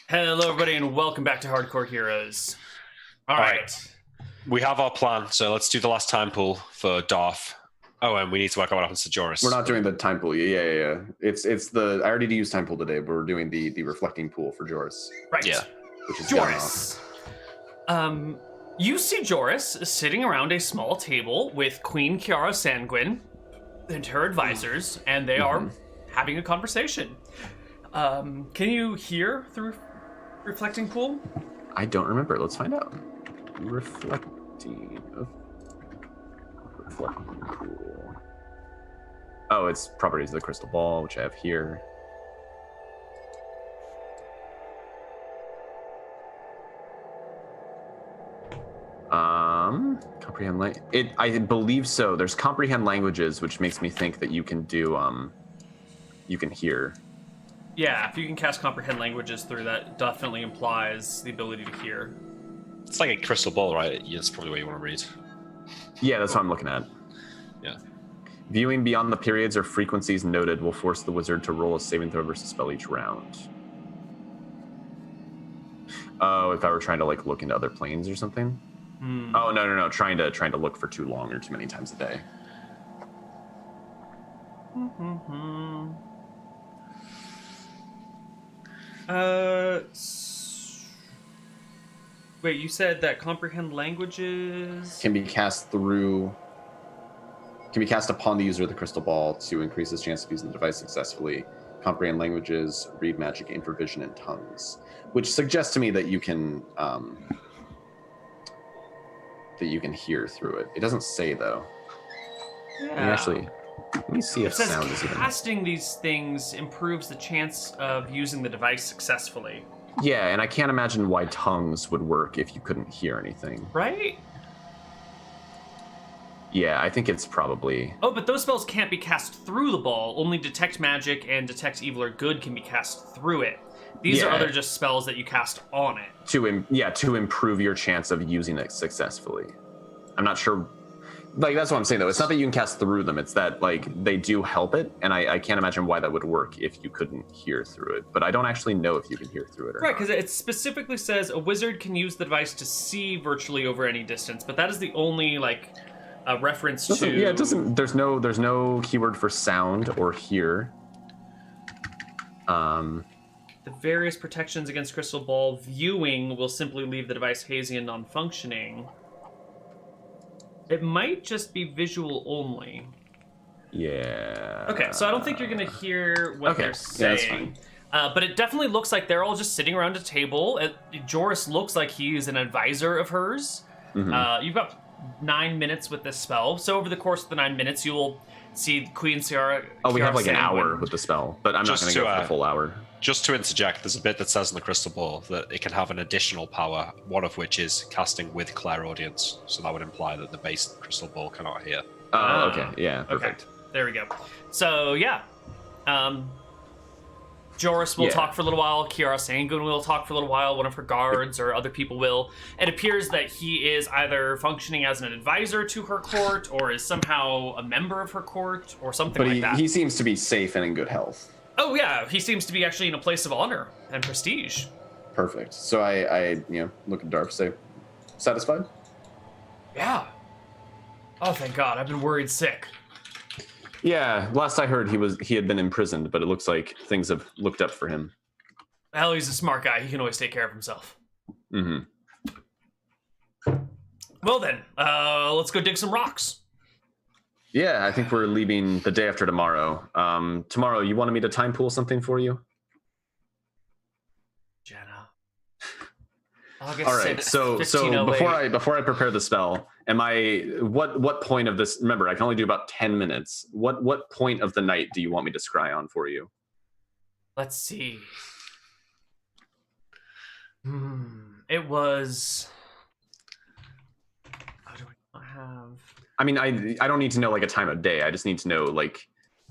Hello, everybody, and welcome back to Hardcore Heroes. All All right. right. We have our plan, so let's do the last time pool for Darth. Oh, and we need to work out what happens to Joris. We're not doing the time pool. Yeah. It's the. I already used time pool today, but we're doing the reflecting pool for Joris. Right. Yeah. Which is Joris. You see Joris sitting around a small table with Queen Kiara Sanguine and her advisors, and they are having a conversation. Can you hear through reflecting pool? I don't remember. Let's find out. Reflecting pool. Oh, it's properties of the crystal ball, which I have here. Comprehend I believe so. There's comprehend languages, which makes me think that you can do you can hear. Yeah, if you can cast comprehend languages through that, definitely implies the ability to hear. It's like a crystal ball, right? Yeah, that's probably what you want to read. Yeah, that's what I'm looking at. Yeah. Viewing beyond the periods or frequencies noted will force the wizard to roll a saving throw versus spell each round. Oh, if I were trying to look into other planes or something? Oh, no. Trying to look for too long or too many times a day. Wait, you said that comprehend languages Can be cast upon the user of the crystal ball to increase his chance of using the device successfully. Comprehend languages, read magic, infravision, and tongues, which suggests to me that you can hear through it. It doesn't say though. Yeah. Let me see if It says sound is even. casting these things improves the chance of using the device successfully. Yeah, and I can't imagine why tongues would work if you couldn't hear anything. Right? Yeah, I think it's probably. Oh, but those spells can't be cast through the ball. Only detect magic and detect evil or good can be cast through it. These are other just spells that you cast on it. To improve your chance of using it successfully. I'm not sure. That's what I'm saying though. It's not that you can cast through them. It's that they do help it, and I can't imagine why that would work if you couldn't hear through it. But I don't actually know if you can hear through it or Right, not. because it specifically says a wizard can use the device to see virtually over any distance, but that is the only reference to. Yeah, it doesn't. There's no keyword for sound or hear. The various protections against crystal ball viewing will simply leave the device hazy and non-functioning. It might just be visual only. Yeah. Okay, so I don't think you're going to hear what they're saying. Yeah, that's fine. But it definitely looks like they're all just sitting around a table. Joris looks like he's an advisor of hers. You've got 9 minutes with this spell. So over the course of the 9 minutes, you will see Queen Ciara. Oh, we have Kiara an hour Sanguine. with the spell, but I'm not going to go for the full hour. Just to interject, there's a bit that says in the crystal ball that it can have an additional power, one of which is casting with clairaudience. So that would imply that the base crystal ball cannot hear. Oh, okay. Yeah, perfect. Okay, there we go. So, yeah. Joris will talk for a little while. Kiara Sanguine will talk for a little while. One of her guards or other people will. It appears that he is either functioning as an advisor to her court or is somehow a member of her court or something like that. He seems to be safe and in good health. Oh, yeah. He seems to be actually in a place of honor and prestige. Perfect. So I look at Darth, say, satisfied? Yeah. Oh, thank God. I've been worried sick. Yeah, last I heard he had been imprisoned, but it looks like things have looked up for him. Well, he's a smart guy. He can always take care of himself. Mm-hmm. Well then, let's go dig some rocks. Yeah, I think we're leaving the day after tomorrow. Tomorrow, you wanted me to time pool something for you? Jenna. August All right. 6th, So 1508. before I prepare the spell, what point of this? Remember, I can only do about 10 minutes. What point of the night do you want me to scry on for you? Let's see. It was. How do I not have? I mean, I don't need to know a time of day. I just need to know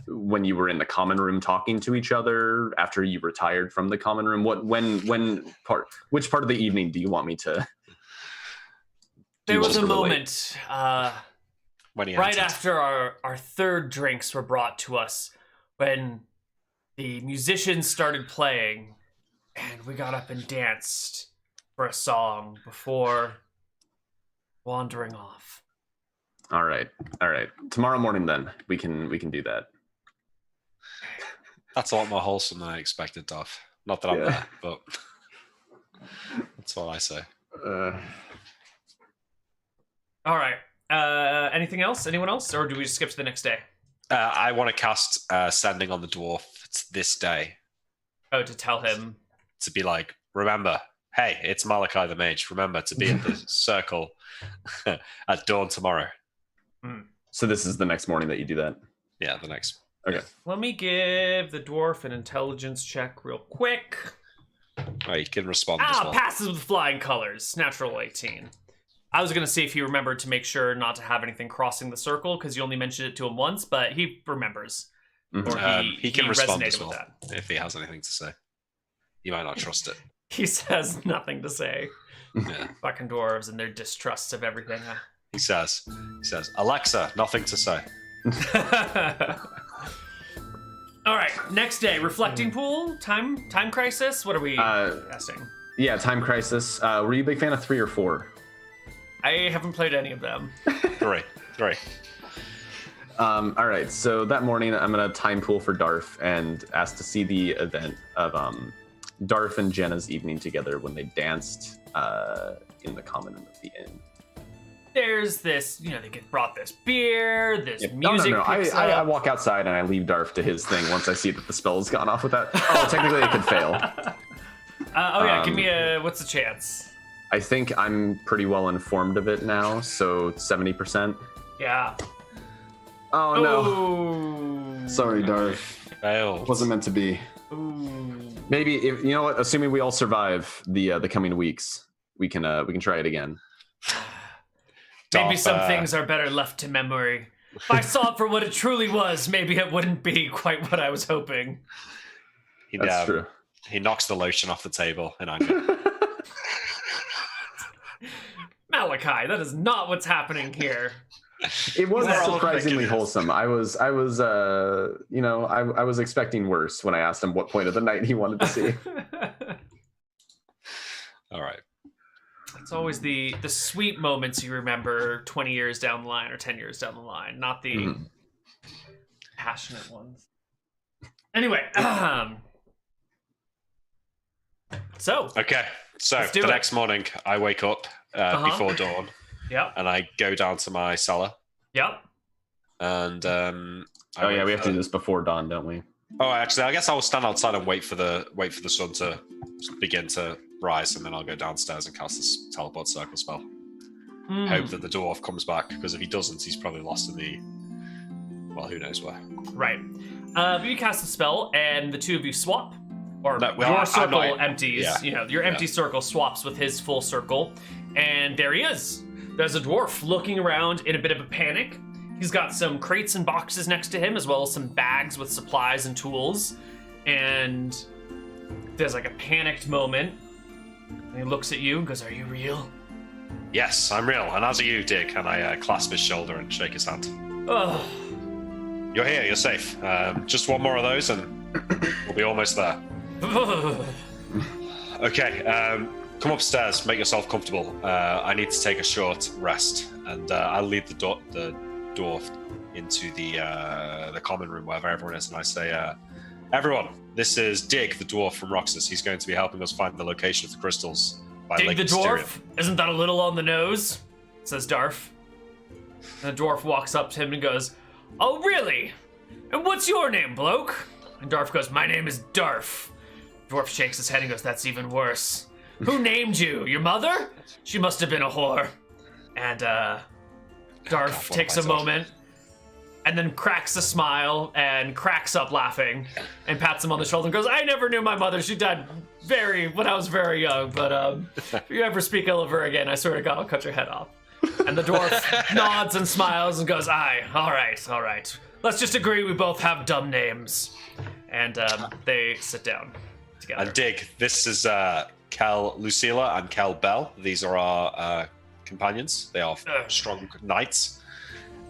when you were in the common room talking to each other after you retired from the common room. Which part of the evening do you want me to? There was a moment right entered. after our third drinks were brought to us when the musicians started playing and we got up and danced for a song before wandering off. All right. Tomorrow morning, then we can do that. That's a lot more wholesome than I expected, Dov. Not that I'm there, but that's what I say. All right. Anything else? Anyone else? Or do we just skip to the next day? I want to cast Sending on the Dwarf this day. Oh, to tell him. To be like, remember, hey, it's Malachi the Mage. Remember to be at the circle at dawn tomorrow. So this is the next morning that you do that? Yeah, the next. Okay. Let me give the dwarf an intelligence check real quick. Oh, you can respond as well. Passes with flying colors. Natural 18. I was going to see if he remembered to make sure not to have anything crossing the circle, because you only mentioned it to him once, but he remembers. Mm-hmm. Or he can respond as resonated well, with that. if he has anything to say. You might not trust it. He says nothing to say. Yeah. Fucking dwarves and their distrusts of everything. He says, Alexa, nothing to say. All right, next day, reflecting pool, time crisis. What are we guessing? Yeah, time crisis. Were you a big fan of 3 or 4? I haven't played any of them. 3. All right, so that morning I'm gonna time pool for Darf and ask to see the event of Darf and Jenna's evening together when they danced in the common room of the inn. There's this, they brought this beer, this music. No. I walk outside and I leave Darf to his thing once I see that the spell's gone off with that. Oh, technically it could fail. Give me what's the chance? I think I'm pretty well informed of it now, so 70%. Yeah. Oh no. Ooh. Sorry, Darf. Failed. Wasn't meant to be. Ooh. Maybe if you know what, assuming we all survive the coming weeks, we can try it again. Maybe some things are better left to memory. If I saw it for what it truly was, maybe it wouldn't be quite what I was hoping. That's true. He knocks the lotion off the table in anger. Malachi, that is not what's happening here. It was We're all surprisingly thinking wholesome. I was expecting worse when I asked him what point of the night he wanted to see. All right. It's always the sweet moments you remember 20 years down the line or 10 years down the line, not the passionate ones. Anyway, so the next morning I wake up before dawn. Yep. And I go down to my cellar. Yep. And we have to do this before dawn, don't we? Oh, actually, I guess I will stand outside and wait for the sun to begin to rise, and then I'll go downstairs and cast this teleport circle spell. Hope that the dwarf comes back, because if he doesn't, he's probably lost in the who knows where. Right. You cast a spell, and the two of you swap. Or No, your circle empties. Yeah. Your empty circle swaps with his full circle, and there he is. There's a dwarf looking around in a bit of a panic. He's got some crates and boxes next to him, as well as some bags with supplies and tools. And there's like a panicked moment. And he looks at you and goes, "Are you real?" Yes, I'm real, and as are you, Dick. And I clasp his shoulder and shake his hand. Oh. You're here, you're safe. Just one more of those and we'll be almost there. Okay, come upstairs, make yourself comfortable. I need to take a short rest, and I'll lead the dwarf into the common room wherever everyone is, and I say, everyone, this is Dig, the dwarf from Roxas. He's going to be helping us find the location of the crystals by Dig Lake the Mysterium. dwarf? Isn't that a little on the nose? Says Darf. And the dwarf walks up to him and goes, "Oh, really? And what's your name, bloke?" And Darf goes, "My name is Darf." Dwarf shakes his head and goes, "That's even worse. Who named you? Your mother? She must have been a whore." And Darf takes a moment and then cracks a smile and cracks up laughing and pats him on the shoulder and goes, "I never knew my mother. She died when I was very young, but if you ever speak ill of her again, I swear to God, I'll cut your head off." And the dwarf nods and smiles and goes, "Aye, all right. Let's just agree we both have dumb names." And they sit down together. And Dig, this is Cal Lucilla and Cal Bell. These are our companions. They are strong knights.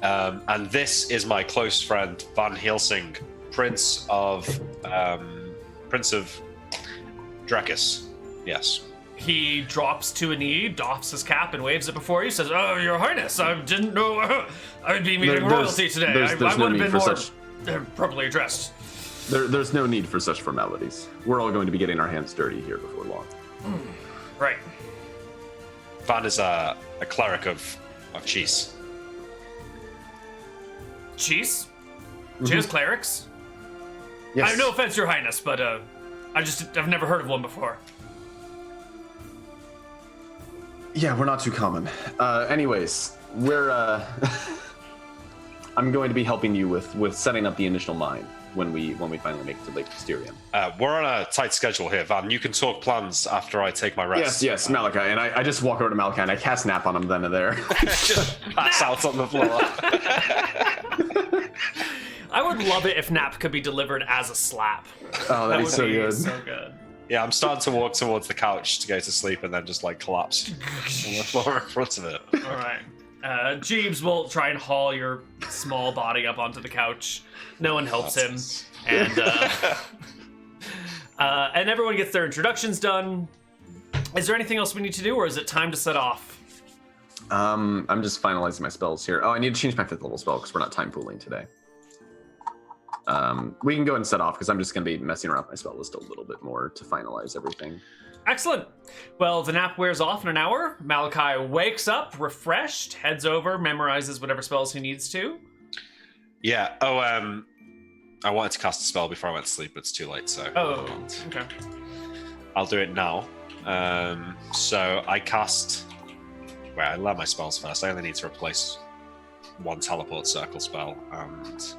And this is my close friend, Van Helsing, Prince of Drakus. Yes. He drops to a knee, doffs his cap, and waves it before you. Says, "Oh, Your Highness, I didn't know I'd be meeting royalty today. I There's no would need have been for more such. properly dressed." There's no need for such formalities. We're all going to be getting our hands dirty here before long. Right. Van is a cleric of cheese. Cheese? Cheese clerics? Yes. I have no offense, Your Highness, but I've never heard of one before. Yeah, we're not too common. Anyways, we're I'm going to be helping you with setting up the initial mine when we finally make it to Lake Mysterium. We're on a tight schedule here, Van. You can talk plans after I take my rest. Yes, Malachi, and I just walk over to Malachi and I cast nap on him then and there. Just pass out on the floor. I would love it if nap could be delivered as a slap. Oh, that'd be so good. So good. Yeah, I'm starting to walk towards the couch to go to sleep and then just like collapse on the floor in front of it. All right. Jeeves will try and haul your small body up onto the couch. No one helps him, and everyone gets their introductions done. Is there anything else we need to do, or is it time to set off? I'm just finalizing my spells here. Oh, I need to change my 5th level spell because we're not time pooling today. We can go ahead and set off because I'm just going to be messing around with my spell list a little bit more to finalize everything. Excellent. Well, the nap wears off in an hour. Malachi wakes up refreshed, heads over, memorizes whatever spells he needs to. Yeah. Oh, I wanted to cast a spell before I went to sleep, but it's too late, so Okay. I'll do it now. So I cast. Wait, I learn my spells first. I only need to replace one teleport circle spell and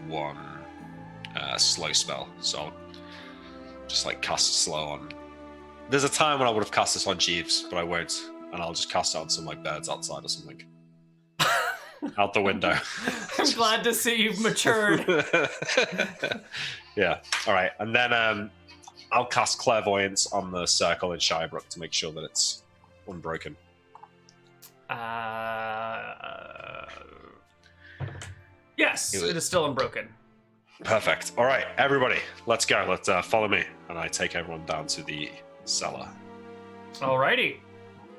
one slow spell. So I'll just like cast slow on. There's a time when I would have cast this on Jeeves, but I won't, and I'll just cast it on some like birds outside or something. Out the window. I'm glad to see you've matured. Yeah. All right, and then I'll cast clairvoyance on the circle in Shybrook to make sure that it's unbroken. Yes, it is still unbroken. Perfect. All right, everybody, let's go. Let's follow me, and I take everyone down to the cellar. Alrighty.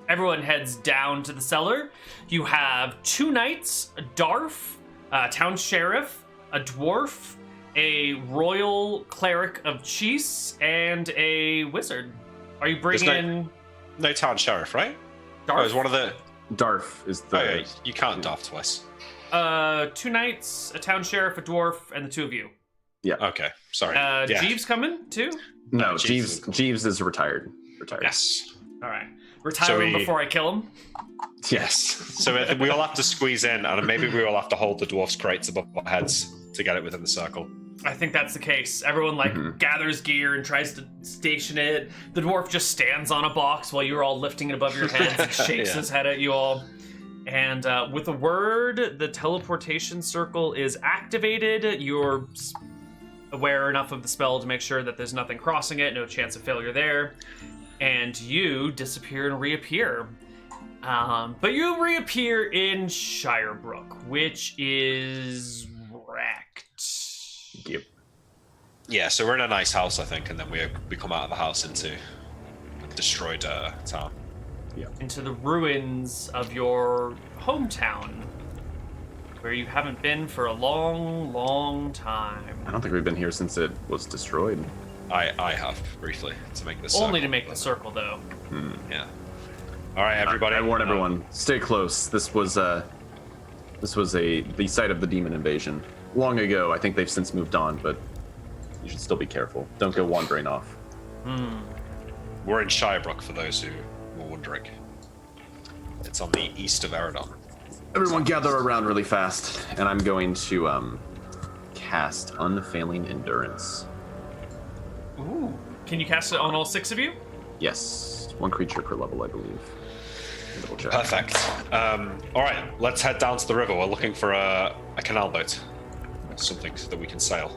Everyone heads down to the cellar. You have 2 knights, a dwarf, a town sheriff, a dwarf, a royal cleric of cheese, and a wizard. Are you bringing No town sheriff, right? Darf? Oh, it's one of the. Darf is the. Oh, yeah, you can't Darf twice. 2 knights, a town sheriff, a dwarf, and the 2 of you. Yeah. Okay, sorry. Yeah. Jeeves coming too? No, Jeeves Jeeves is retired. Yes. All right. Retire him before I kill him. Yes. So we all have to squeeze in, and maybe we all have to hold the dwarf's crates above our heads to get it within the circle. I think that's the case. Everyone gathers gear and tries to station it. The dwarf just stands on a box while you're all lifting it above your heads and shakes his head at you all. And with a word, the teleportation circle is activated. You're aware enough of the spell to make sure that there's nothing crossing it, no chance of failure there. And you disappear and reappear. But you reappear in Shybrook, which is wrecked. Yep. Yeah, so we're in a nice house, I think, and then we come out of the house into a destroyed town. Yeah. Into the ruins of your hometown, where you haven't been for a long, long time. I don't think we've been here since it was destroyed. I have briefly to make this. Only to make the circle, though. Yeah. All right, everybody. I warn everyone, stay close. This was the site of the demon invasion long ago. I think they've since moved on, but you should still be careful. Don't go wandering off. We're in Shybrook, for those who were wondering. It's on the east of Eridon. Everyone gather around really fast, and I'm going to cast Unfailing Endurance. Ooh. Can you cast it on all 6 of you? Yes, 1 creature per level, I believe. Double check. Perfect. All right, let's head down to the river. We're looking for a canal boat, something that we can sail.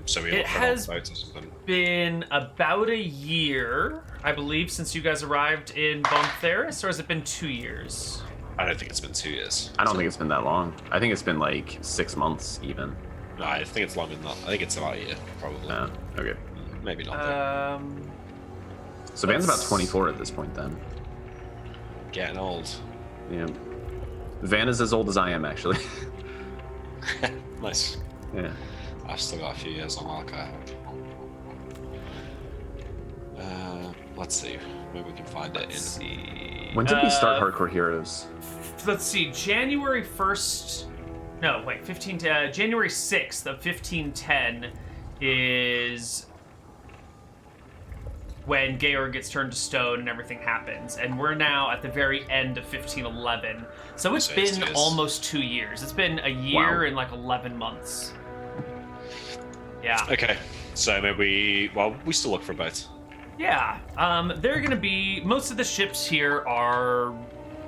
So we It look for has a boat or something. been about a year, I believe, since you guys arrived in Bontheris, or has it been 2 years? I don't think it's been 2 years. I don't think it's been that long. I think it's been like 6 months even. No, I think it's longer than that. I think it's about a year, probably. Okay. Maybe not. Though. So Van's about 24 at this point, then. Getting old. Yeah. Van is as old as I am, actually. Nice. Yeah. I've still got a few years on Arca. Let's see. Maybe we can find it in. When did we start Hardcore Heroes? Let's see. January 1st. No, wait. January 6th of 1510 is when Georg gets turned to stone and everything happens. And we're now at the very end of 1511. So it's been almost 2 years. It's been a year and like 11 months. Yeah. Okay. So maybe, we still look for a boat. Yeah. They're going to be, most of the ships here are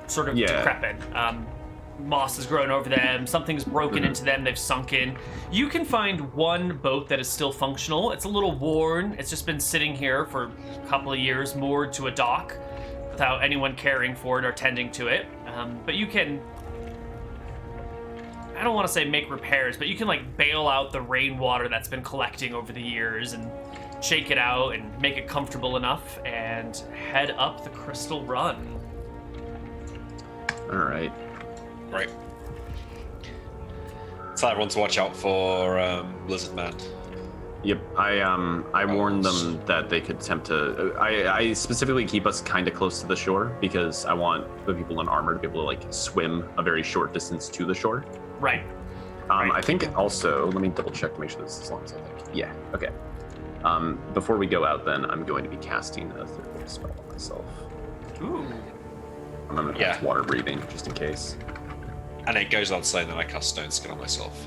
sort of decrepit. Moss has grown over them. Something's broken into them. They've sunk in. You can find one boat that is still functional. It's a little worn. It's just been sitting here for a couple of years, moored to a dock without anyone caring for it or tending to it. But you can, I don't want to say make repairs, but you can like bail out the rainwater that's been collecting over the years and shake it out and make it comfortable enough and head up the Crystal Run. All right. Right. Tell everyone to watch out for Lizard Man. Yep, I warned them that they could attempt to. I specifically keep us kind of close to the shore because I want the people in armor to be able to like swim a very short distance to the shore. Right. I think also, let me double check to make sure this is as long as I think. Yeah. Okay. Before we go out, then I'm going to be casting a third spell on myself. Ooh. I'm gonna cast water breathing just in case. And it goes on saying that I cast Stone Skin on myself.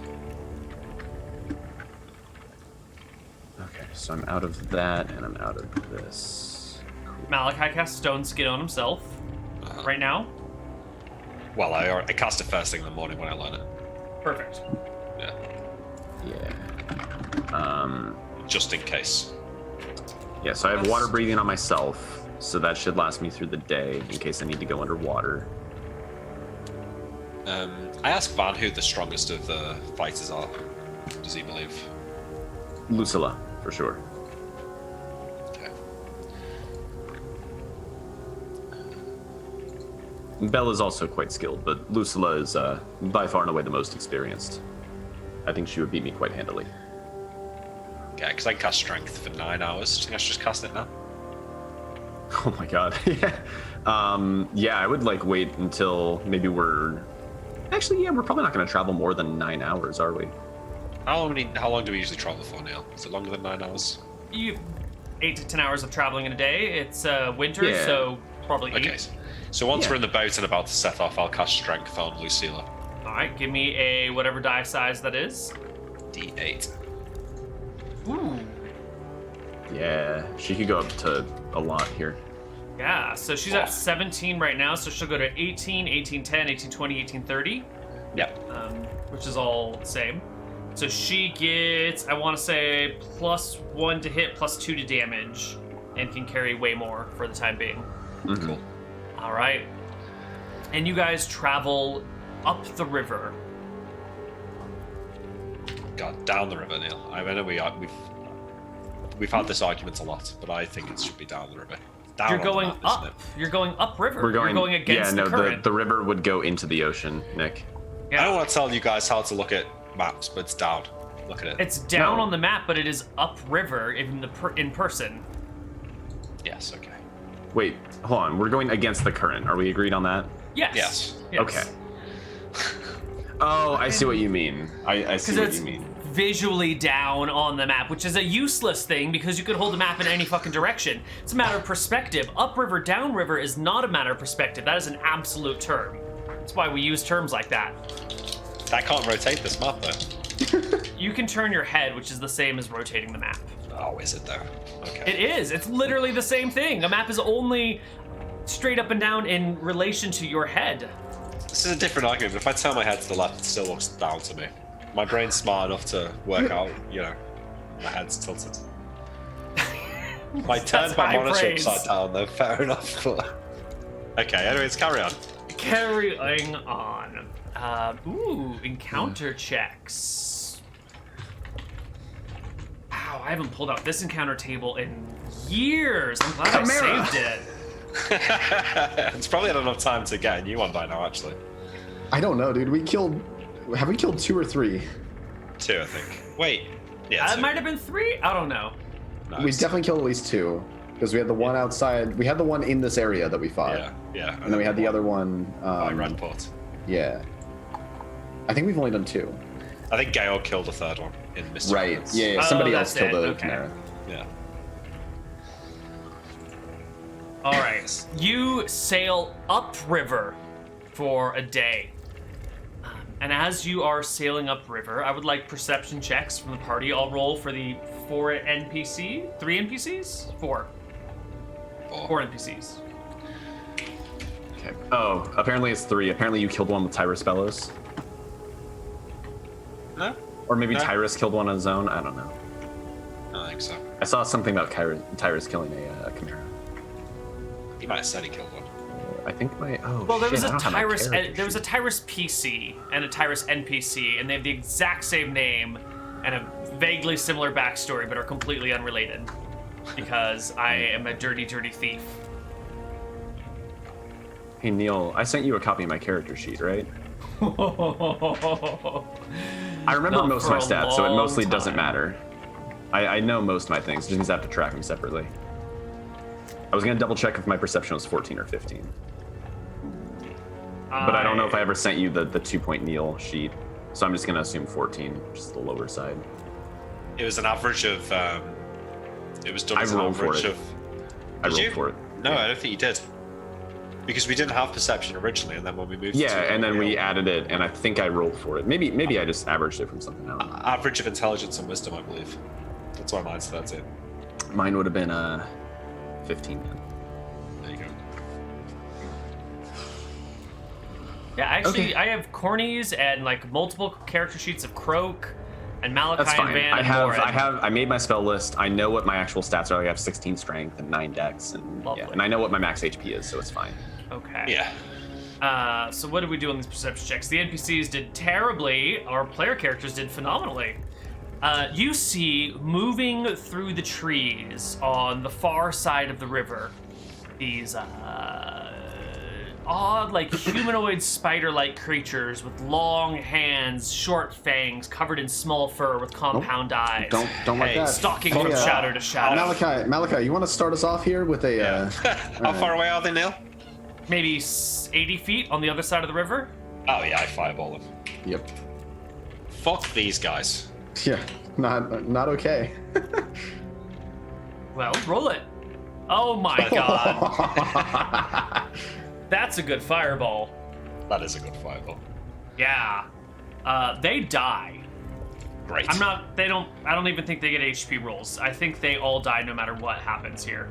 Okay, so I'm out of that, and I'm out of this. Cool. Malachi casts Stone Skin on himself right now. Well, I cast it first thing in the morning when I learn it. Perfect. Yeah. Yeah. Just in case. Yeah, so I have water breathing on myself, so that should last me through the day in case I need to go underwater. I asked Van who the strongest of the fighters are. Does he believe? Lucilla, for sure. Okay. Bella's also quite skilled, but Lucilla is by far and away the most experienced. I think she would beat me quite handily. Okay, because I can cast Strength for 9 hours. Do you think I should just cast it now? Oh my god. Yeah, I would like wait until maybe we're... Actually, yeah, we're probably not going to travel more than 9 hours, are we? How long do we usually travel for, Neal? Is it longer than 9 hours? 8 to 10 hours of traveling in a day. It's winter, so probably 8. Okay, so once we're in the boat and about to set off, I'll cast Strength on Lucilla. All right, give me a whatever die size that is. D8. Ooh. Yeah, she could go up to a lot here. Yeah, so she's at 17 right now, so she'll go to 18, 18, 10, 18, 20, 18, 30. Yep. Which is all the same. So she gets, I want to say, +1 to hit, +2 to damage, and can carry way more for the time being. Mm-hmm. Cool. All right. And you guys travel up the river. God, down the river, Neal. I know we've had this argument a lot, but I think it should be down the river. Down You're going map, up. You're going upriver. We're going, You're going against the current. The river would go into the ocean, Nick. Yeah. I don't want to tell you guys how to look at maps, but it's down. Look at it. It's down on the map, but it is upriver in person. Yes, okay. Wait, hold on. We're going against the current. Are we agreed on that? Yes. Okay. Oh, I see what you mean. I see what you mean. Visually down on the map, which is a useless thing because you could hold the map in any fucking direction. It's a matter of perspective. Upriver, downriver is not a matter of perspective. That is an absolute term. That's why we use terms like that. I can't rotate this map, though. You can turn your head, which is the same as rotating the map. Oh, is it, though? Okay. It is. It's literally the same thing. A map is only straight up and down in relation to your head. This is a different argument, but if I turn my head to the left, it still looks down to me. My brain's smart enough to work out, my head's tilted. If I turned my monitor upside down, though, fair enough. But... Okay, anyways, carry on. Carrying on. Encounter checks. I haven't pulled out this encounter table in years. I'm glad I saved it. It's probably had enough time to get a new one by now, actually. I don't know, dude. Have we killed 2 or 3? 2, I think. Wait. Yeah, It 2. might have been 3. I don't know. No, We it's- definitely killed at least 2. Because we had the one outside. We had the one in this area that we fought. Yeah. And then we had the other one. by Redport. Yeah. I think we've only done 2. I think Gale killed the 3rd one in Mr. Right. Redport. Yeah. Oh, Somebody that's else killed it. the Okay. Chimera. Yeah. All right. You sail upriver for a day. And as you are sailing upriver, I would like perception checks from the party. I'll roll for the 4 NPC. 3 NPCs? 4. 4 NPCs. Okay. Oh, apparently it's 3. Apparently you killed one with Tyrus Bellows. No? Or maybe No. Tyrus killed one on his own. I don't know. I don't think so. I saw something about Tyrus killing a Chimera. He might have said he killed one. I think my Well, there was shit, I a don't have my Tyrus. character There was a sheet. Tyrus PC and a Tyrus NPC, and they have the exact same name and a vaguely similar backstory, but are completely unrelated. Because I am a dirty, dirty thief. Hey Neal, I sent you a copy of my character sheet, right? I remember Not most of for my a stats, so it long mostly doesn't time. matter. I know most of my things, just means I have to track them separately. I was gonna double check if my perception was 14 or 15. But I don't know if I ever sent you the 2-point Neal sheet, so I'm just gonna assume 14, which is the lower side. It was an average of. It was done I as an rolled for average it. of. I Did rolled you? for it. No, Yeah. I don't think you did. Because we didn't have perception originally, and then when we moved Yeah, to and then we real- added it, and I think I rolled for it. Maybe I just averaged it from something else. average of intelligence and wisdom, I believe. That's why mine's 13. Mine would have been 15 then. There you go. Yeah, actually, Okay. I have cornies and like multiple character sheets of Croak and Malachi That's and fine. Van I and have, Morin. I made my spell list. I know what my actual stats are. I have 16 strength and 9 dex, and Lovely. yeah, and I know what my max HP is, so it's fine. Okay. Yeah. So what did we do on these perception checks? The NPCs did terribly. Our player characters did phenomenally. You see, moving through the trees on the far side of the river, these odd, like humanoid spider-like creatures with long hands, short fangs, covered in small fur with compound eyes. Don't like Hey, that. Stalking Hey, from shadow to shadow. Malachi, you want to start us off here with a? Yeah. How far away are they, Neil? Maybe 80 feet on the other side of the river. Oh yeah, I fireball them. Yep. Fuck these guys. Yeah. Not okay. Well, roll it. Oh my god. That's a good fireball. That is a good fireball. Yeah. They die. Great. I don't even think they get HP rolls. I think they all die no matter what happens here.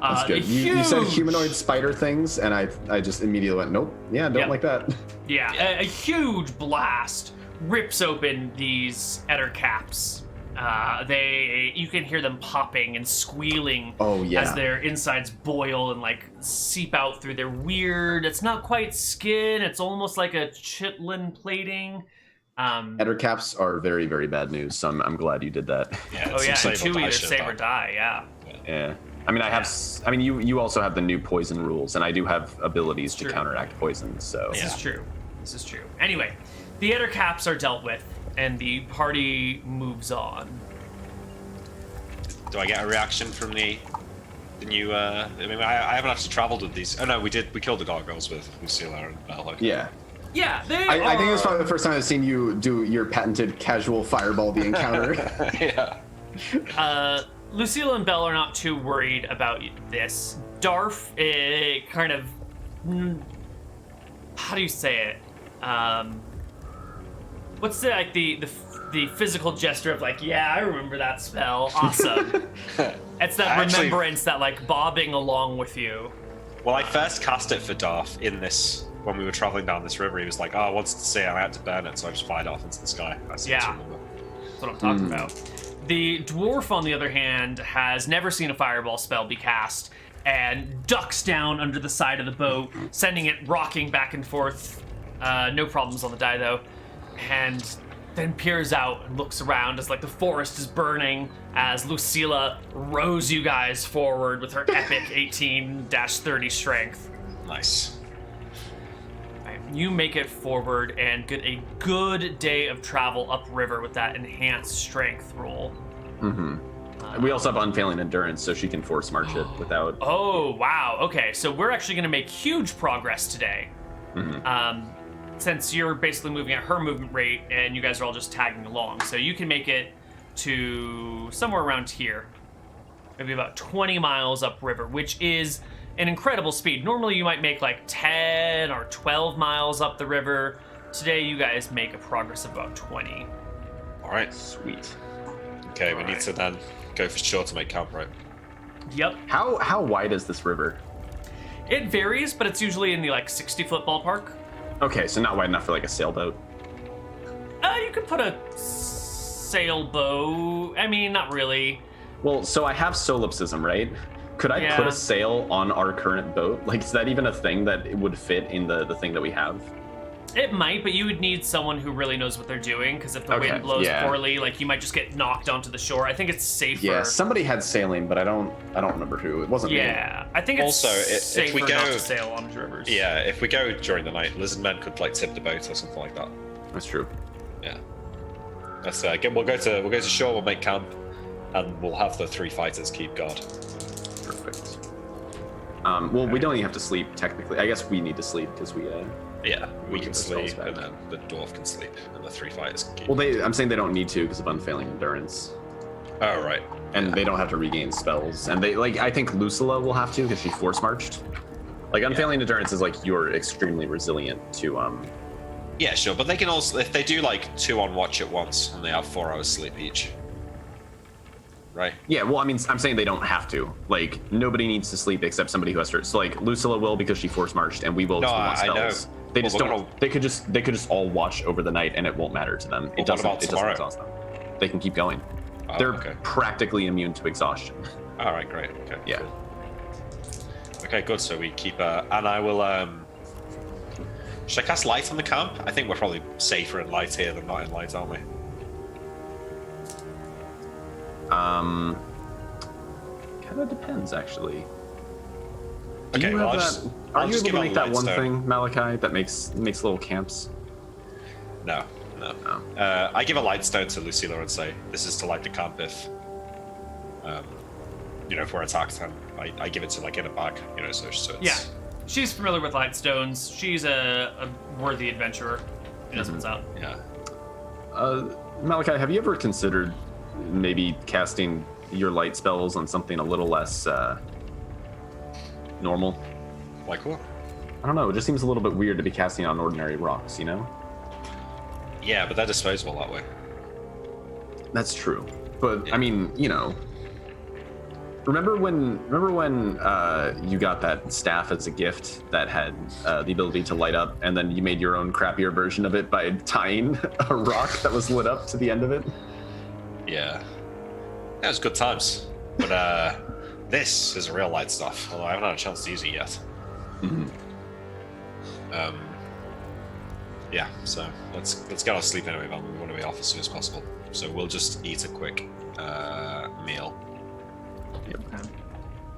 That's good. the You said huge- humanoid spider things, and I just immediately went, nope. Yeah, don't Yep. like that. Yeah, a huge blast rips open these ettercaps. You can hear them popping and squealing Oh, yeah. as their insides boil and like seep out through their weird. It's not quite skin. It's almost like a chitlin plating. Ettercaps are very, very bad news, so I'm glad you did that. Yeah, Oh yeah, and save or two die either shit save or about. die. Yeah. Yeah. I mean, you also have the new poison rules, and I do have abilities to True. counteract poison. So This Yeah. is true. This is true. Anyway, the ettercaps are dealt with, and the party moves on. Do I get a reaction from the new? I mean, I haven't actually traveled with these. Oh no, we did. We killed the gargoyles with Lucilla and Bella. Yeah. Yeah, they I think are- it's probably the first time I've seen you do your patented casual fireball the encounter. Yeah. Lucille and Belle are not too worried about this. Darf kind of, how do you say it? What's the physical gesture of like, yeah, I remember that spell. Awesome. It's that Actually- remembrance, that like bobbing along with you. Well, I first cast it for Darth in this when we were traveling down this river. He was like, "Oh, I wanted to see it. I had to burn it, so I just fired it off into the sky." I seem to Yeah. remember. That's what I'm talking about. The dwarf, on the other hand, has never seen a fireball spell be cast and ducks down under the side of the boat, sending it rocking back and forth. No problems on the die, though. And then peers out and looks around as like the forest is burning as Lucilla rows you guys forward with her epic 18-30 strength. Nice. Right, you make it forward and get a good day of travel upriver with that enhanced strength roll. We also have unfailing endurance, so she can force march it without. Oh, wow. Okay, so we're actually going to make huge progress today. Since you're basically moving at her movement rate and you guys are all just tagging along. So you can make it to somewhere around here. Maybe about 20 miles upriver, which is an incredible speed. Normally you might make like 10 or 12 miles up the river. Today you guys make a progress of about 20. All right. Sweet. Okay, we need to then go for sure to make camp, right? Yep. How wide is this river? It varies, but it's usually in the like 60-foot ballpark. Okay, so not wide enough for like a sailboat. You could put a sailboat. I mean, not really. Well, so I have solipsism, right? Could I Yeah. put a sail on our current boat? Like, is that even a thing that it would fit in the thing that we have? It might, but you would need someone who really knows what they're doing, because if the Okay, wind blows yeah. poorly, like you might just get knocked onto the shore. I think it's safer. Yeah, somebody had sailing, but I don't remember who. It wasn't me. Yeah, I think it's Also, if safer we not go- to sail on rivers. Yeah, if we go during the night, lizard men could like tip the boat or something like that. That's true. Yeah. That's we'll go to shore. We'll make camp, and we'll have the 3 fighters keep guard. Perfect. Well, we don't even have to sleep technically. I guess we need to sleep because we. Yeah, we get can the spells sleep, back. and then the dwarf can sleep, and the 3 fighters can keep. Well, I'm saying they don't need to because of unfailing endurance, Oh right. and they don't have to regain spells. And they I think Lucilla will have to because she force marched. Like unfailing endurance is like you're extremely resilient to Yeah, sure, but they can also, if they do like 2 on watch at once, and they have 4 hours sleep each. Right. Yeah, well, I mean, I'm saying they don't have to. Like, nobody needs to sleep except somebody who has to. So, like, Lucilla will because she force marched, and we will No, because we want I spells. know. They Well, just we're don't. gonna- They could just all watch over the night, and it won't matter to them. Well, It what doesn't. about It doesn't tomorrow? exhaust them. They can keep going. Oh, They're okay. practically immune to exhaustion. All right, great. Okay. Yeah. Good. Okay, good. So we keep. And I will. Should I cast light on the camp? I think we're probably safer in light here than not in light, aren't we? Kind of depends, actually. Do Okay, you well, have I'll that- just- Are I'll you just able to give make a that one light stone. thing, Malachi, that makes little camps? No. Oh. I give a light stone to Lucilla and say, "This is to light the camp if, if we're attacked." And I give it to like in a bag, so it's. Yeah. She's familiar with light stones. She's a worthy adventurer. She knows what's up. Yeah. Malachi, have you ever considered maybe casting your light spells on something a little less normal? Like what? I don't know. It just seems a little bit weird to be casting on ordinary rocks, you know? Yeah, but they're disposable that way. That's true. But I mean, remember when you got that staff as a gift that had the ability to light up, and then you made your own crappier version of it by tying a rock that was lit up to the end of it? Yeah. That was good times. But this is real light stuff, although I haven't had a chance to use it yet. Mm-hmm. Yeah, so let's get our sleep anyway, man. We want to be off as soon as possible. So we'll just eat a quick meal.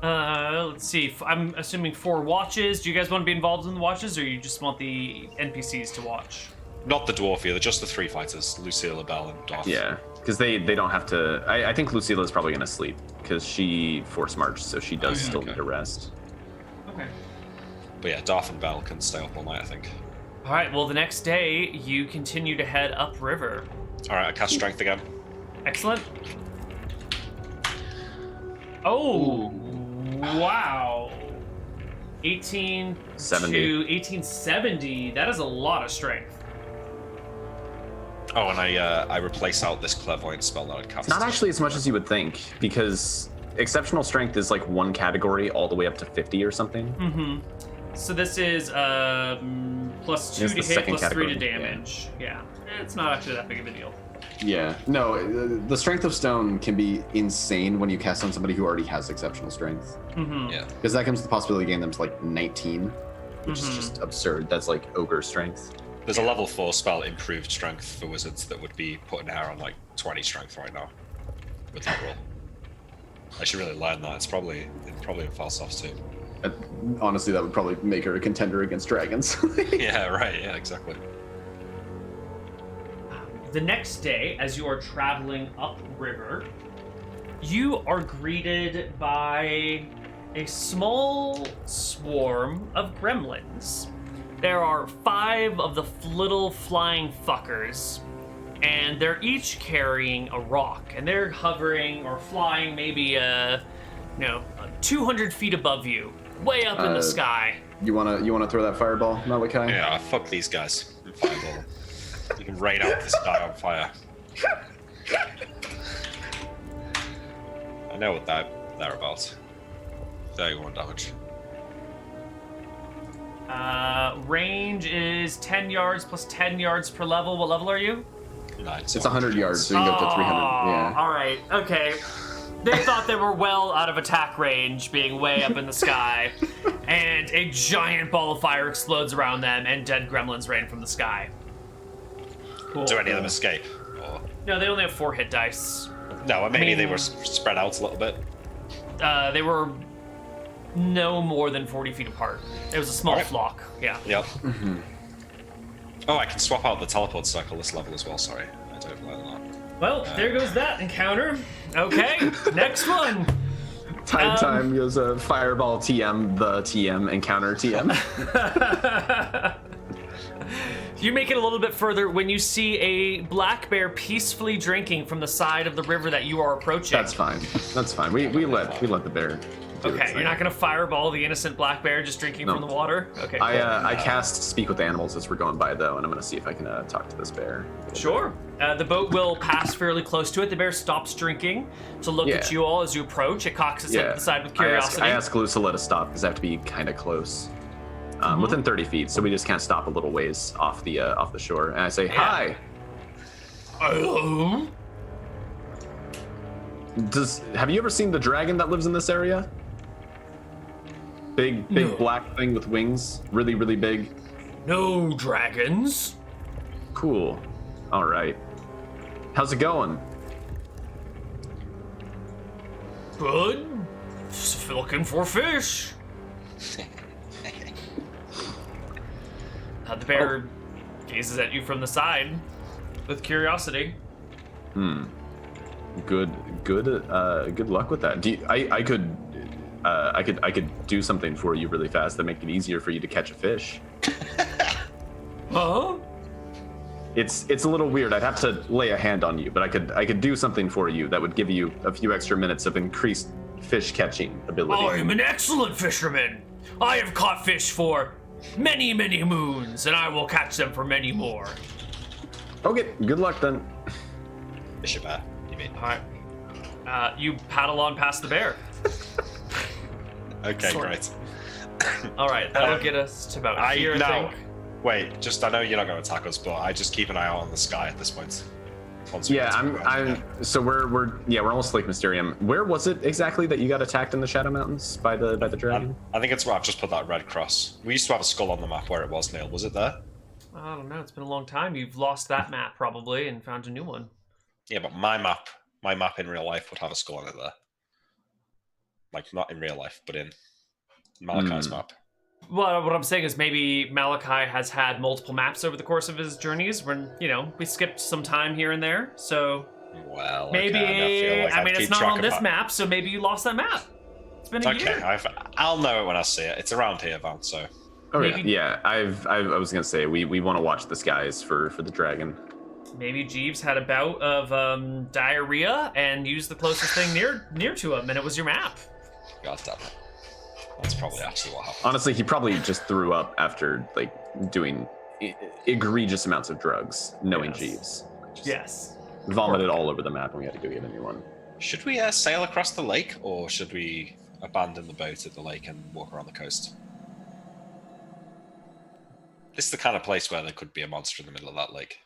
Let's see. I'm assuming 4 watches. Do you guys want to be involved in the watches, or you just want the NPCs to watch? Not the dwarf either, just the 3 fighters, Lucilla, Bell, and Darth. Yeah, because they don't have to. I think Lucila's probably going to sleep because she force marched, so she does still okay. need a rest. Okay. But yeah, Darth and Bell can stay up all night, I think. All right. Well, the next day you continue to head upriver. All right, I cast strength again. Excellent. Oh, wow. 1870. That is a lot of strength. Oh, and I replace out this clairvoyant spell that I'd cast. Not actually as much as you would think, because exceptional strength is like 1 category all the way up to 50 or something. Mm-hmm. So this is +2 It's to the hit, second +3 to category, damage. Yeah. It's not actually that big of a deal. Yeah. No, the strength of stone can be insane when you cast on somebody who already has exceptional strength. Mm-hmm. Yeah. Because that comes with the possibility of getting them to like 19. Which is just absurd. That's like ogre strength. There's a level 4 spell, improved strength for wizards, that would be putting her on like 20 strength right now with that roll. I should really learn that. It's probably in Falsoft too. Honestly, that would probably make her a contender against dragons. Yeah, right. Yeah, exactly. The next day, as you are traveling upriver, you are greeted by a small swarm of gremlins. There are 5 of the little flying fuckers, and they're each carrying a rock, and they're hovering or flying maybe 200 feet above you, way up in the sky. You wanna throw that fireball, Malachi? Yeah, fuck these guys. Fireball. You can rain out this guy on fire. I know what they're about. 31 damage. Range is 10 yards plus 10 yards per level. What level are you? 9. It's 100 yards, so you can go up to 300. Yeah. All right. Okay. They thought they were well out of attack range, being way up in the sky, and a giant ball of fire explodes around them, and dead gremlins rain from the sky. Cool. Do any of them escape? Or... No, they only have 4 hit dice. No, maybe they were spread out a little bit. They were no more than 40 feet apart. It was a small flock. Yeah. Yep. Mm-hmm. Oh, I can swap out the teleport circle this level as well. Sorry, I don't learn that. Well, there goes that encounter. Okay, next one. Time goes a fireball TM, the TM, encounter TM. You make it a little bit further when you see a black bear peacefully drinking from the side of the river that you are approaching. That's fine. That's fine. We let the bear. Okay, you're not gonna fireball the innocent black bear just drinking from the water? Okay. Cool. I cast Speak with Animals as we're going by, though, and I'm gonna see if I can talk to this bear. Sure. The boat will pass fairly close to it. The bear stops drinking to look at you all as you approach. It cocks its head to the side with curiosity. I ask Lucilla to stop because I have to be kind of close, within 30 feet, so we just can't stop a little ways off the shore. And I say, "Hi." Hello. Have you ever seen the dragon that lives in this area? Big black thing with wings, really, really big. No dragons. Cool. All right. How's it going? Good. Looking for fish. The bear gazes at you from the side with curiosity. Good luck with that. I could do something for you really fast that make it easier for you to catch a fish. Huh? It's a little weird. I'd have to lay a hand on you, but I could do something for you that would give you a few extra minutes of increased fish catching ability. I am an excellent fisherman. I have caught fish for many, many moons, and I will catch them for many more. Okay, good luck then. Fish a bear, you mean? All right. You paddle on past the bear. Okay, great. All right, that'll get us to about here, I think. Wait, I know you're not going to attack us, but I just keep an eye out on the sky at this point. So we're almost Lake Mysterium. Where was it exactly that you got attacked in the Shadow Mountains by the dragon? I think it's where I've just put that red cross. We used to have a skull on the map where it was, Neal. Was it there? I don't know. It's been a long time. You've lost that map probably and found a new one. Yeah, but my map in real life would have a skull on it there. Like, not in real life, but in Malachi's map. Well, what I'm saying is maybe Malachi has had multiple maps over the course of his journeys when, we skipped some time here and there, so... Well, maybe, it's not on this map, so maybe you lost that map. It's been a year. Okay, I'll know it when I see it. It's around here, Van, so... Oh, yeah. I was going to say, we want to watch the skies for the dragon. Maybe Jeeves had a bout of diarrhea and used the closest thing near to him, and it was your map. God damn it. That's probably actually what happened. Honestly, he probably just threw up after doing egregious amounts of drugs, knowing Jeeves. Yes. Vomited all over the map, and we had to go get a new one. Should we sail across the lake, or should we abandon the boat at the lake and walk around the coast? This is the kind of place where there could be a monster in the middle of that lake.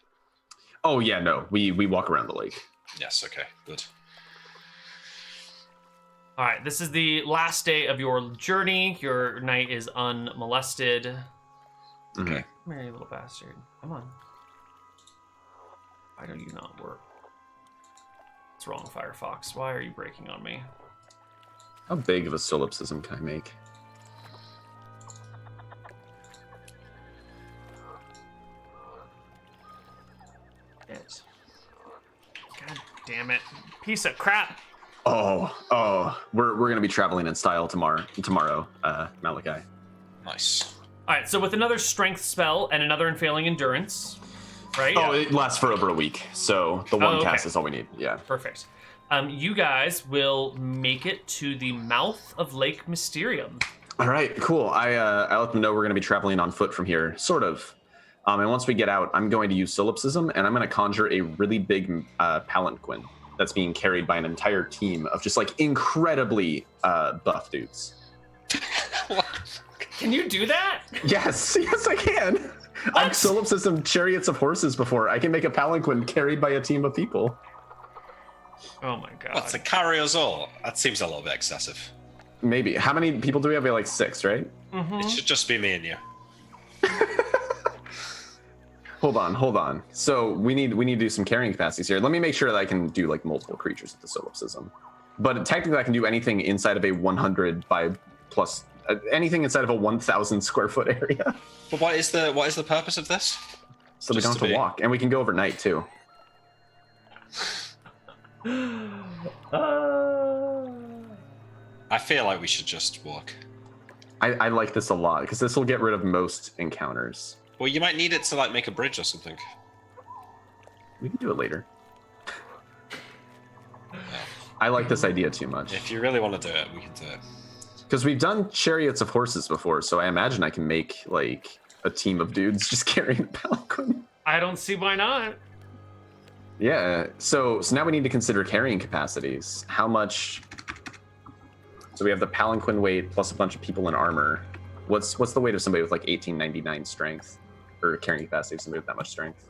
Oh yeah, no, we walk around the lake. Yes. Okay. Good. All right, this is the last day of your journey. Your night is unmolested. Okay. Come here, you little bastard. Come on. Why do you not work? What's wrong, Firefox? Why are you breaking on me? How big of a solipsism can I make? It. God damn it. Piece of crap. We're gonna be traveling in style tomorrow, Malachi. Nice. All right, so with another strength spell and another unfailing endurance, right? Oh, it lasts for over a week, so the one cast is all we need. Yeah. Perfect. You guys will make it to the mouth of Lake Mysterium. All right, cool. I let them know we're gonna be traveling on foot from here, sort of. And once we get out, I'm going to use solipsism, and I'm gonna conjure a really big palanquin that's being carried by an entire team of just like incredibly buff dudes. Can you do that? Yes, I can. I've solipsism chariots of horses before. I can make a palanquin carried by a team of people. Oh my god. What, to carry us all? That seems a little bit excessive. Maybe. How many people do we have? We have like 6, right? It should just be me and you. Hold on. So we need to do some carrying capacities here. Let me make sure that I can do like multiple creatures with the solipsism. But technically I can do anything inside of a 100 by plus anything inside of a 1,000 square foot area. But what is the purpose of this? So we Just don't have to walk, and we can go overnight too. I feel like we should just walk. I like this a lot because this will get rid of most encounters. Well, you might need it to like make a bridge or something. We can do it later. I like this idea too much. If you really want to do it, we can do it. Because we've done chariots of horses before, so I imagine I can make like a team of dudes just carrying a palanquin. I don't see why not. Yeah. So now we need to consider carrying capacities. How much? So we have the palanquin weight plus a bunch of people in armor. What's the weight of somebody with like 1899 strength, or carrying capacity of somebody with that much strength?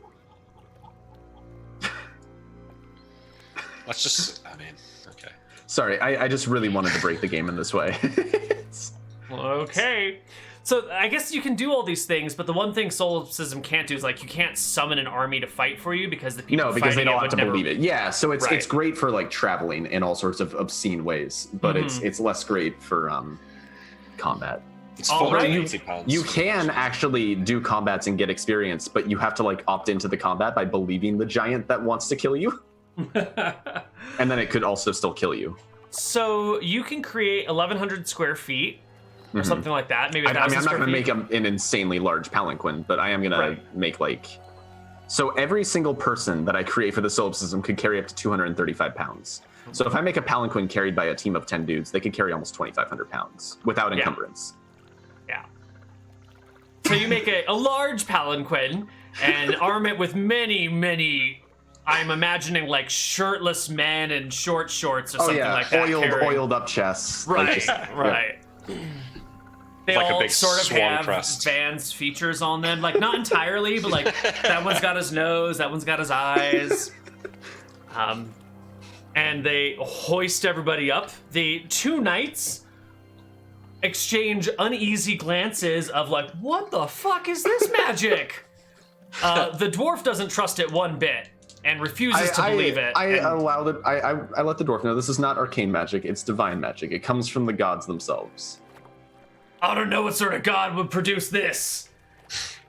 Let's just. I mean, okay. Sorry, I just really wanted to break the game in this way. Okay. So I guess you can do all these things, but the one thing solipsism can't do is like you can't summon an army to fight for you because the people No, because they fighting don't it have to would never... believe it. Yeah, so it's Right. great for like traveling in all sorts of obscene ways, but it's less great for combat. It's All right. £480. You can actually do combats and get experience, but you have to like opt into the combat by believing the giant that wants to kill you, and then it could also still kill you. So you can create 1,100 square feet or something like that. Maybe 1,000 I mean, I'm not square going to feet. make an insanely large palanquin, but I am going to make like. So every single person that I create for the solipsism could carry up to 235 pounds. So if I make a palanquin carried by a team of 10 dudes, they could carry almost 2,500 pounds without encumbrance. Yeah. So you make a large palanquin and arm it with many, I'm imagining like shirtless men in short shorts or something like that. Oiled up chests. Right, Like just- right. They Like a all big sort of swan have crest. Vans features on them. Like, not entirely, but like, that one's got his nose, that one's got his eyes. And they hoist everybody up. The two knights exchange uneasy glances of like, what the fuck is this magic? The dwarf doesn't trust it one bit and refuses to believe it. I and- let the dwarf know this is not arcane magic, it's divine magic. It comes from the gods themselves. I don't know what sort of god would produce this.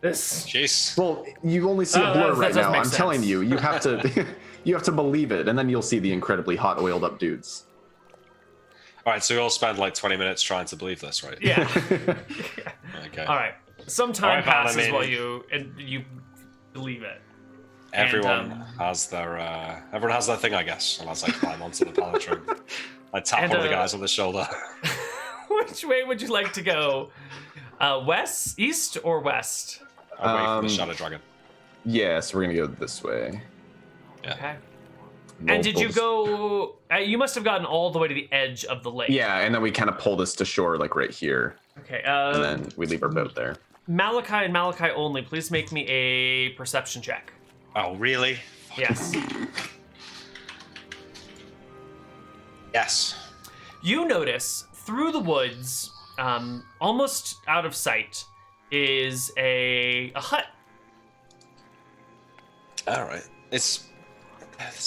This. Jeez. Well, you only see a that blur does right make now. I'm sense. telling you, you have to you have to believe it, and then you'll see the incredibly hot oiled up dudes. All right, so we all spend like 20 minutes trying to believe this, right? Yeah. Okay. All right. Some time All right, passes Palvin. while you believe it. Everyone And, has their thing, I guess. And as I climb onto the palanquin, I tap And, one of the guys on the shoulder. Which way would you like to go? West, east, or west? Away from the shadow dragon. Yes, we're gonna go this way. Yeah. Okay. And did you go? You must have gotten all the way to the edge of the lake. Yeah, and then we kind of pull this to shore, like right here, Okay. and then we leave our boat there. Malachi and Malachi only. Please make me a perception check. Oh, really? Yes. Yes. You notice through the woods, almost out of sight, is a hut. All right. This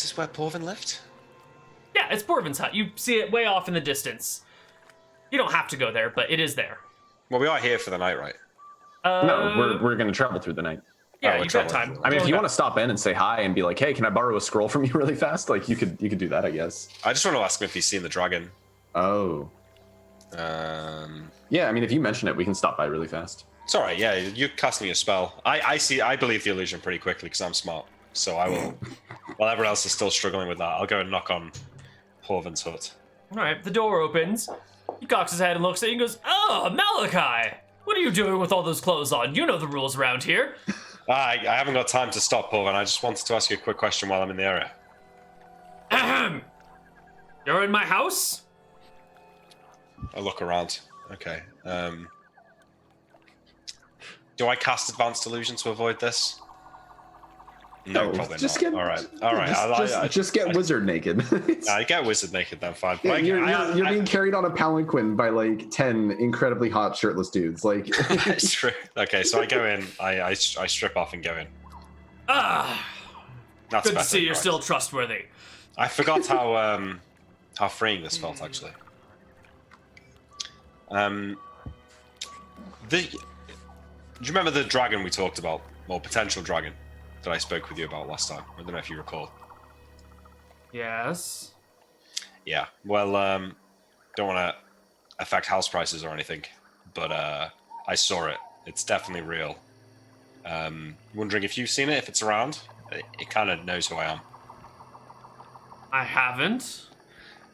is where Palvin lived? Yeah, it's Borvin's hut. You see it way off in the distance. You don't have to go there, but it is there. Well, we are here for the night, right? No, we're going to travel through the night. Yeah, we're you've got traveling. time. I mean, if you want to stop in and say hi and be like, "Hey, can I borrow a scroll from you really fast?" Like you could do that, I guess. I just want to ask him if he's seen the dragon. Oh. Yeah, I mean, if you mention it, we can stop by really fast. It's all right. Yeah, you cast me a spell. I believe the illusion pretty quickly because I'm smart. So I will. While everyone else is still struggling with that, I'll go and knock on Palvin's hut. All right, the door opens. He cocks his head and looks at you and goes, "Oh, Malachi! What are you doing with all those clothes on? You know the rules around here." I haven't got time to stop, Palvin. I just wanted to ask you a quick question while I'm in the area. Ahem. You're in my house? I look around. Okay. Do I cast Advanced Illusion to avoid this? No, probably just not. Get, All right. Just get wizard naked. I get wizard naked then, fine. Yeah, you're being carried on a palanquin by like 10 incredibly hot shirtless dudes. Like It's true. Okay, so I go in. I strip off and go in. Ah, That's good to better, see you're right. still trustworthy. I forgot how freeing this felt actually. Do you remember the dragon we talked about, or potential dragon that I spoke with you about last time? I don't know if you recall. Yes. Yeah. Well, don't want to affect house prices or anything, but I saw it. It's definitely real. Wondering if you've seen it, if it's around. It kind of knows who I am. I haven't.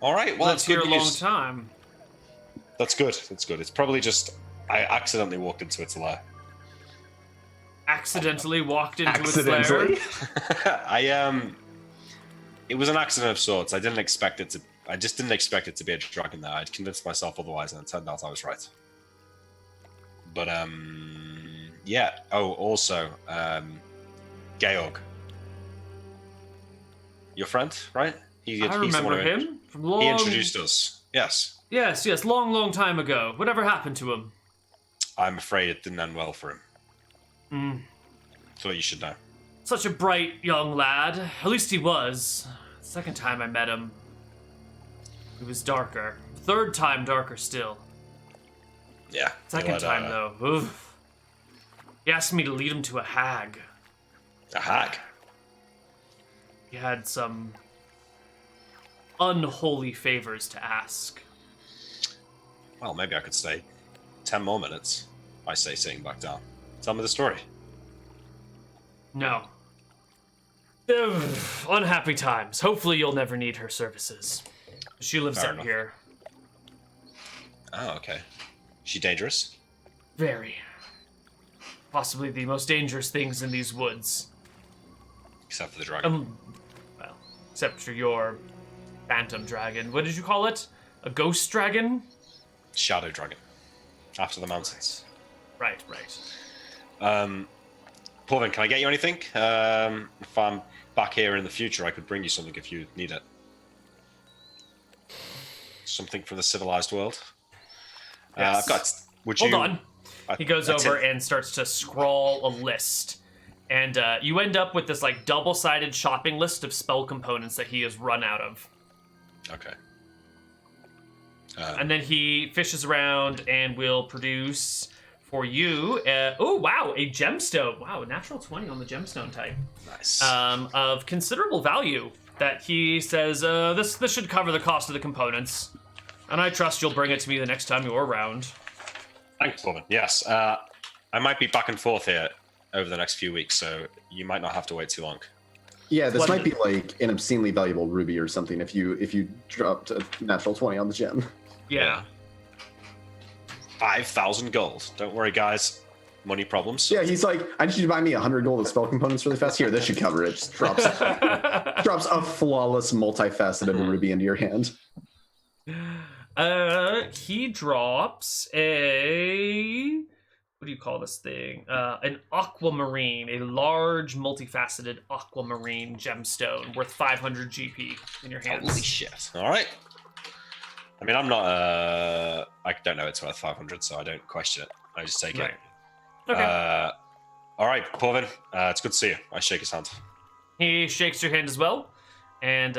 All right. Well, Lived that's here good a long news. time. That's good. That's good. It's probably just I accidentally walked into its lair. Accidentally walked into accidentally. its lair. It was an accident of sorts. I just didn't expect it to be a dragon there. I'd convinced myself otherwise, and it turned out I was right. But yeah. Oh, also, Georg, your friend, right? I He's the one remember who him from long. He introduced us. Yes. Yes, long time ago. Whatever happened to him? I'm afraid it didn't end well for him. Thought you should know. Such a bright young lad. At least he was. Second time I met him, he was darker. Third time, darker still. Yeah. Second time, though, oof. He asked me to lead him to a hag. A hag. He had some unholy favors to ask. Well, maybe I could stay 10 more minutes. I say, sitting back down. Tell me the story. No. Unhappy times. Hopefully you'll never need her services. She lives Fair out enough. here. Oh, okay. She dangerous? Very. Possibly the most dangerous things in these woods. Except for the dragon. Well, except for your phantom dragon. What did you call it? A ghost dragon? Shadow dragon. After the mountains. Right. Palvin, can I get you anything? If I'm back here in the future, I could bring you something if you need it. Something from the civilized world. Yes. I've got. Would you? Hold on. He goes that's over it. and starts to scrawl a list. And you end up with this like double-sided shopping list of spell components that he has run out of. Okay. And then he fishes around and will produce for you. Oh wow, a gemstone! Wow, a natural 20 on the gemstone type. Nice. Of considerable value. That he says this should cover the cost of the components, and I trust you'll bring it to me the next time you're around. Thanks, Palvin. Yes. I might be back and forth here over the next few weeks, so you might not have to wait too long. Yeah, this What- might be like an obscenely valuable ruby or something if you dropped a natural 20 on the gem. Yeah. 5,000 gold. Don't worry, guys. Money problems. Yeah, he's like, I need you to buy me 100 gold of spell components really fast. Here, this should cover it. Just drops a flawless, multifaceted ruby into your hand. He drops a what do you call this thing? An aquamarine, a large, multifaceted aquamarine gemstone worth 500 GP in your hands. Holy shit. All right. I mean, I'm not, I don't know it's worth 500, so I don't question it. I just take Right. it. Okay. All right, Palvin. It's good to see you. I shake his hand. He shakes your hand as well, and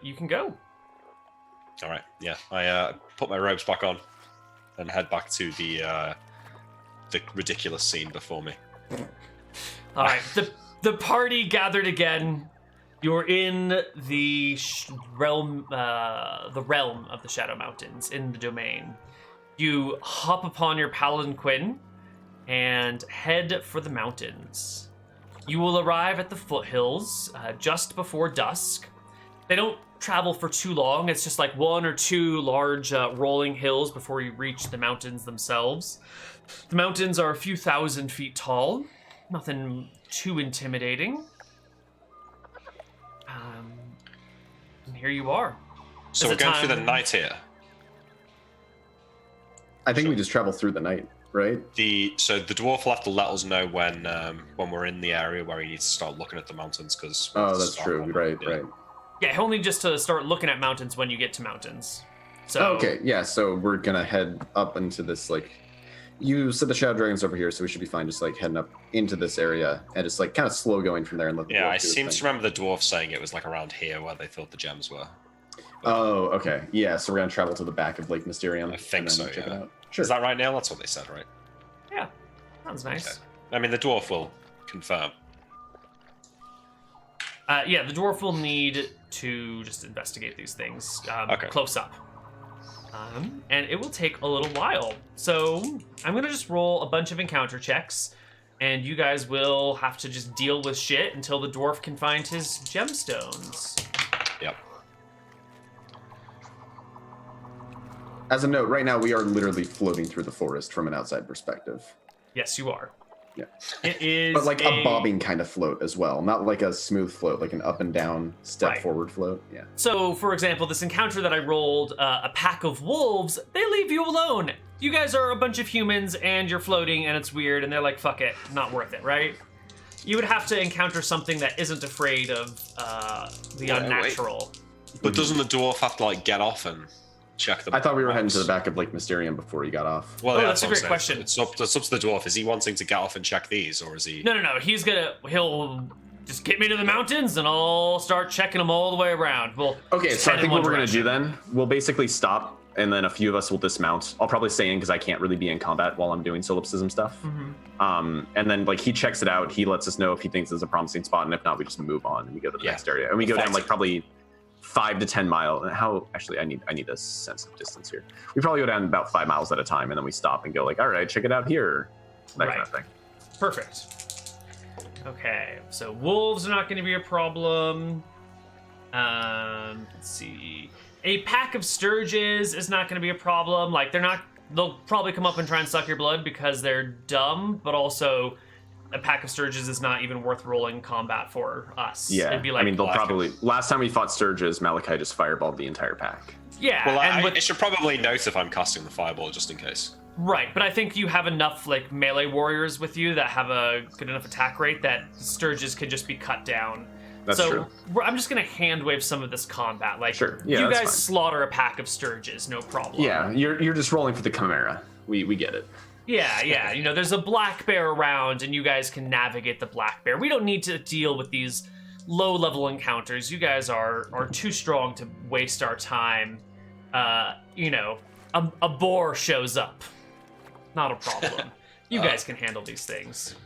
you can go. All right. Yeah. I put my robes back on and head back to the ridiculous scene before me. All right. The party gathered again. You're in the realm of the Shadow Mountains, in the domain. You hop upon your palanquin and head for the mountains. You will arrive at the foothills just before dusk. They don't travel for too long. It's just like 1 or 2 large rolling hills before you reach the mountains themselves. The mountains are a few thousand feet tall. Nothing too intimidating. And here you are. So we're going through the night here. I think we just travel through the night, right? So the dwarf will have to let us know when we're in the area where he needs to start looking at the mountains, because. Oh, that's true. Right. Yeah, only just to start looking at mountains when you get to mountains. So Okay, yeah. So we're gonna head up into this You said the Shadow Dragon's over here, so we should be fine. Just heading up into this area and just kind of slow going from there and let the Yeah, dwarf I do his seem thing. to remember the dwarf saying it was around here where they thought the gems were. Oh, okay. Yeah, so we're gonna travel to the back of Lake Mysterium. I think and then so, check it yeah. out. Sure. Is that right, Neal? That's what they said, right? yeah, sounds nice. Okay. I mean, the dwarf will confirm. Yeah, the dwarf will need to just investigate these things Okay. close up. And it will take a little while. So I'm going to just roll a bunch of encounter checks, and you guys will have to just deal with shit until the dwarf can find his gemstones. Yep. As a note, right now we are literally floating through the forest from an outside perspective. Yes, you are. Yeah. It is But a bobbing kind of float as well. Not like a smooth float, like an up and down step Right. forward float. Yeah. So, for example, this encounter that I rolled, a pack of wolves, they leave you alone. You guys are a bunch of humans, and you're floating, and it's weird, and they're like, fuck it, not worth it, right? You would have to encounter something that isn't afraid of the unnatural. But doesn't the dwarf have to get off and check the I thought we were heading to the maps? back of Lake Mysterium before he got off. Well, Oh, yeah, that's a what I'm great saying. question. It's up to the dwarf. Is he wanting to get off and check these, or is he? No. He'll just get me to the mountains, and I'll start checking them all the way around. Well, Okay, just so I head in think one what we're going to do direction. then, we'll basically stop, and then a few of us will dismount. I'll probably stay in because I can't really be in combat while I'm doing solipsism stuff. Mm-hmm. And then he checks it out. He lets us know if he thinks it's a promising spot, and if not, we just move on and we go to the Yeah. next area. And we go down Effective. probably 5 to 10 miles. Actually, I need a sense of distance here. We probably go down about 5 miles at a time, and then we stop and go all right, check it out here. That kind of thing. Perfect. Okay, so wolves are not going to be a problem. Let's see. A pack of sturges is not going to be a problem. They'll probably come up and try and suck your blood because they're dumb, but also a pack of sturges is not even worth rolling combat for us. Yeah, It'd be like, they'll probably. Last time we fought Sturges, Malachi just fireballed the entire pack. yeah, Well, and I should probably note if I'm casting the fireball just in case. right, but I think you have enough melee warriors with you that have a good enough attack rate that sturges could just be cut down. That's so true. I'm just gonna hand wave some of this combat. Sure. Yeah, you that's guys fine. slaughter a pack of sturges, no problem. Yeah, you're just rolling for the Chimera. We get it. Yeah. There's a black bear around, and you guys can navigate the black bear. We don't need to deal with these low-level encounters. You guys are too strong to waste our time. A boar shows up. Not a problem. You guys can handle these things.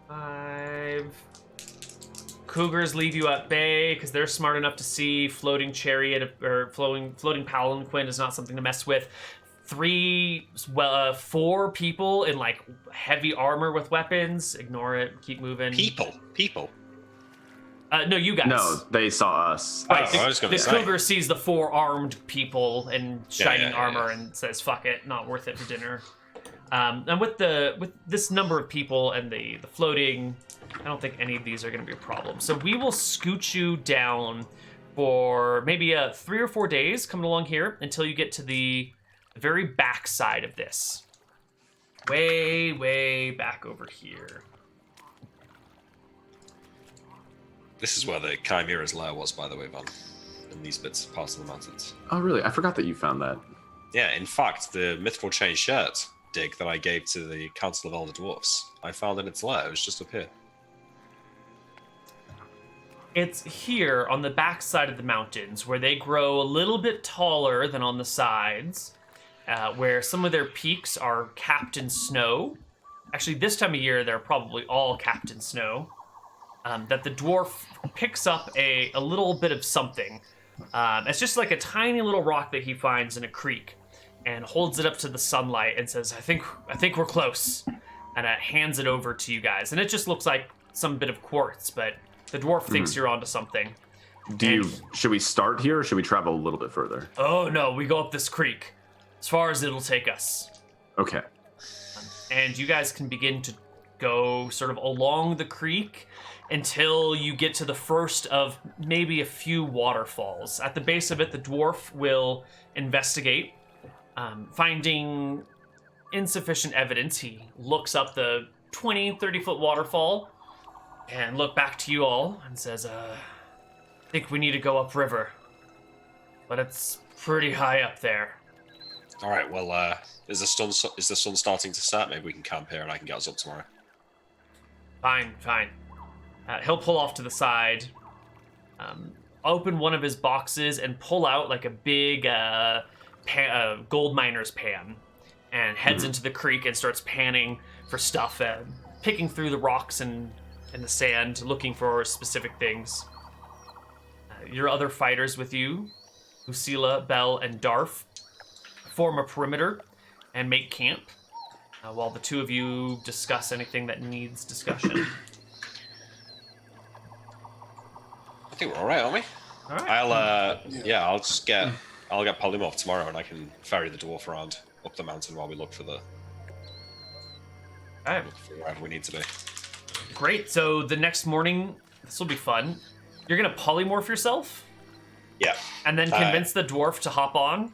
5. Cougars leave you at bay because they're smart enough to see floating chariot or floating palanquin is not something to mess with. 4 people in heavy armor with weapons. Ignore it. Keep moving. People. No, you guys. No, they saw us. Right, I was gonna the say. cougar sees the 4 armed people in shining yeah, armor yeah. and says, "Fuck it, not worth it for dinner." And with this number of people and the floating, I don't think any of these are going to be a problem. So we will scoot you down for maybe 3 or 4 days coming along here until you get to the very back side of this. Way back over here. This is where the Chimera's lair was, by the way, Van. In these parts of the mountains. Oh, really? I forgot that you found that. Yeah, in fact, the Mithril Chain shirt dig that I gave to the Council of Elder Dwarfs. I found in its lair. It was just up here. It's here on the back side of the mountains where they grow a little bit taller than on the sides, where some of their peaks are capped in snow. Actually, this time of year, they're probably all capped in snow. That the dwarf picks up a little bit of something. It's just like a tiny little rock that he finds in a creek and holds it up to the sunlight and says, I think we're close. And hands it over to you guys. And it just looks like some bit of quartz, but the dwarf thinks you're onto something. Should we start here or should we travel a little bit further? Oh no, we go up this creek. As far as it'll take us. Okay. And you guys can begin to go sort of along the creek until you get to the first of maybe a few waterfalls. At the base of it, the dwarf will investigate. Finding insufficient evidence, he looks up the 20, 30-foot waterfall and look back to you all and says, I think we need to go upriver. But it's pretty high up there. All right. Well, is the sun starting to set? Maybe we can camp here and I can get us up tomorrow. Fine. He'll pull off to the side, open one of his boxes, and pull out like a big gold miner's pan, and heads into the creek and starts panning for stuff, picking through the rocks and the sand, looking for specific things. Your other fighters with you, Lucilla, Bell, and Darf, form a perimeter and make camp, while the two of you discuss anything that needs discussion. I think we're all right, aren't we? All right. I'll get polymorph tomorrow, and I can ferry the dwarf around up the mountain while we look for wherever we need to be. Great. So the next morning, this will be fun. You're gonna polymorph yourself, Yeah. and then convince the dwarf to hop on.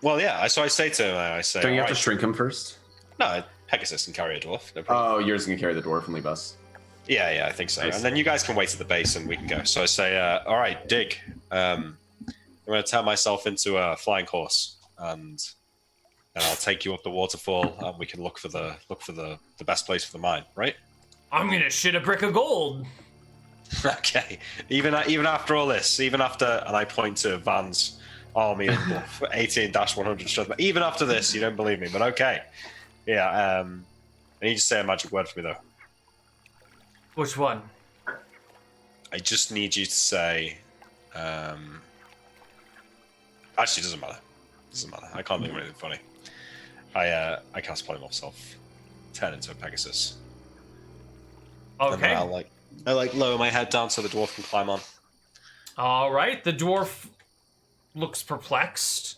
Well, yeah. So I say to him, Don't you have to shrink him first? No, Pegasus can carry a dwarf. No problem. Oh, yours can carry the dwarf and leave us. Yeah, I think so. Nice. And then you guys can wait at the base and we can go. So I say, all right, dig. I'm going to turn myself into a flying horse, and I'll take you up the waterfall, and we can look for the best place for the mine, right? I'm gonna shit a brick of gold. Okay. Even after all this, even after, and I point to Van's army of 18-100 strength. Even after this, you don't believe me, but okay. Yeah. I need you to say a magic word for me though. Which one? I just need you to say. Actually, it doesn't matter. I can't think of anything funny. I cast polymorph self, turn into a Pegasus. Okay. And then I lower my head down so the dwarf can climb on. All right. The dwarf looks perplexed.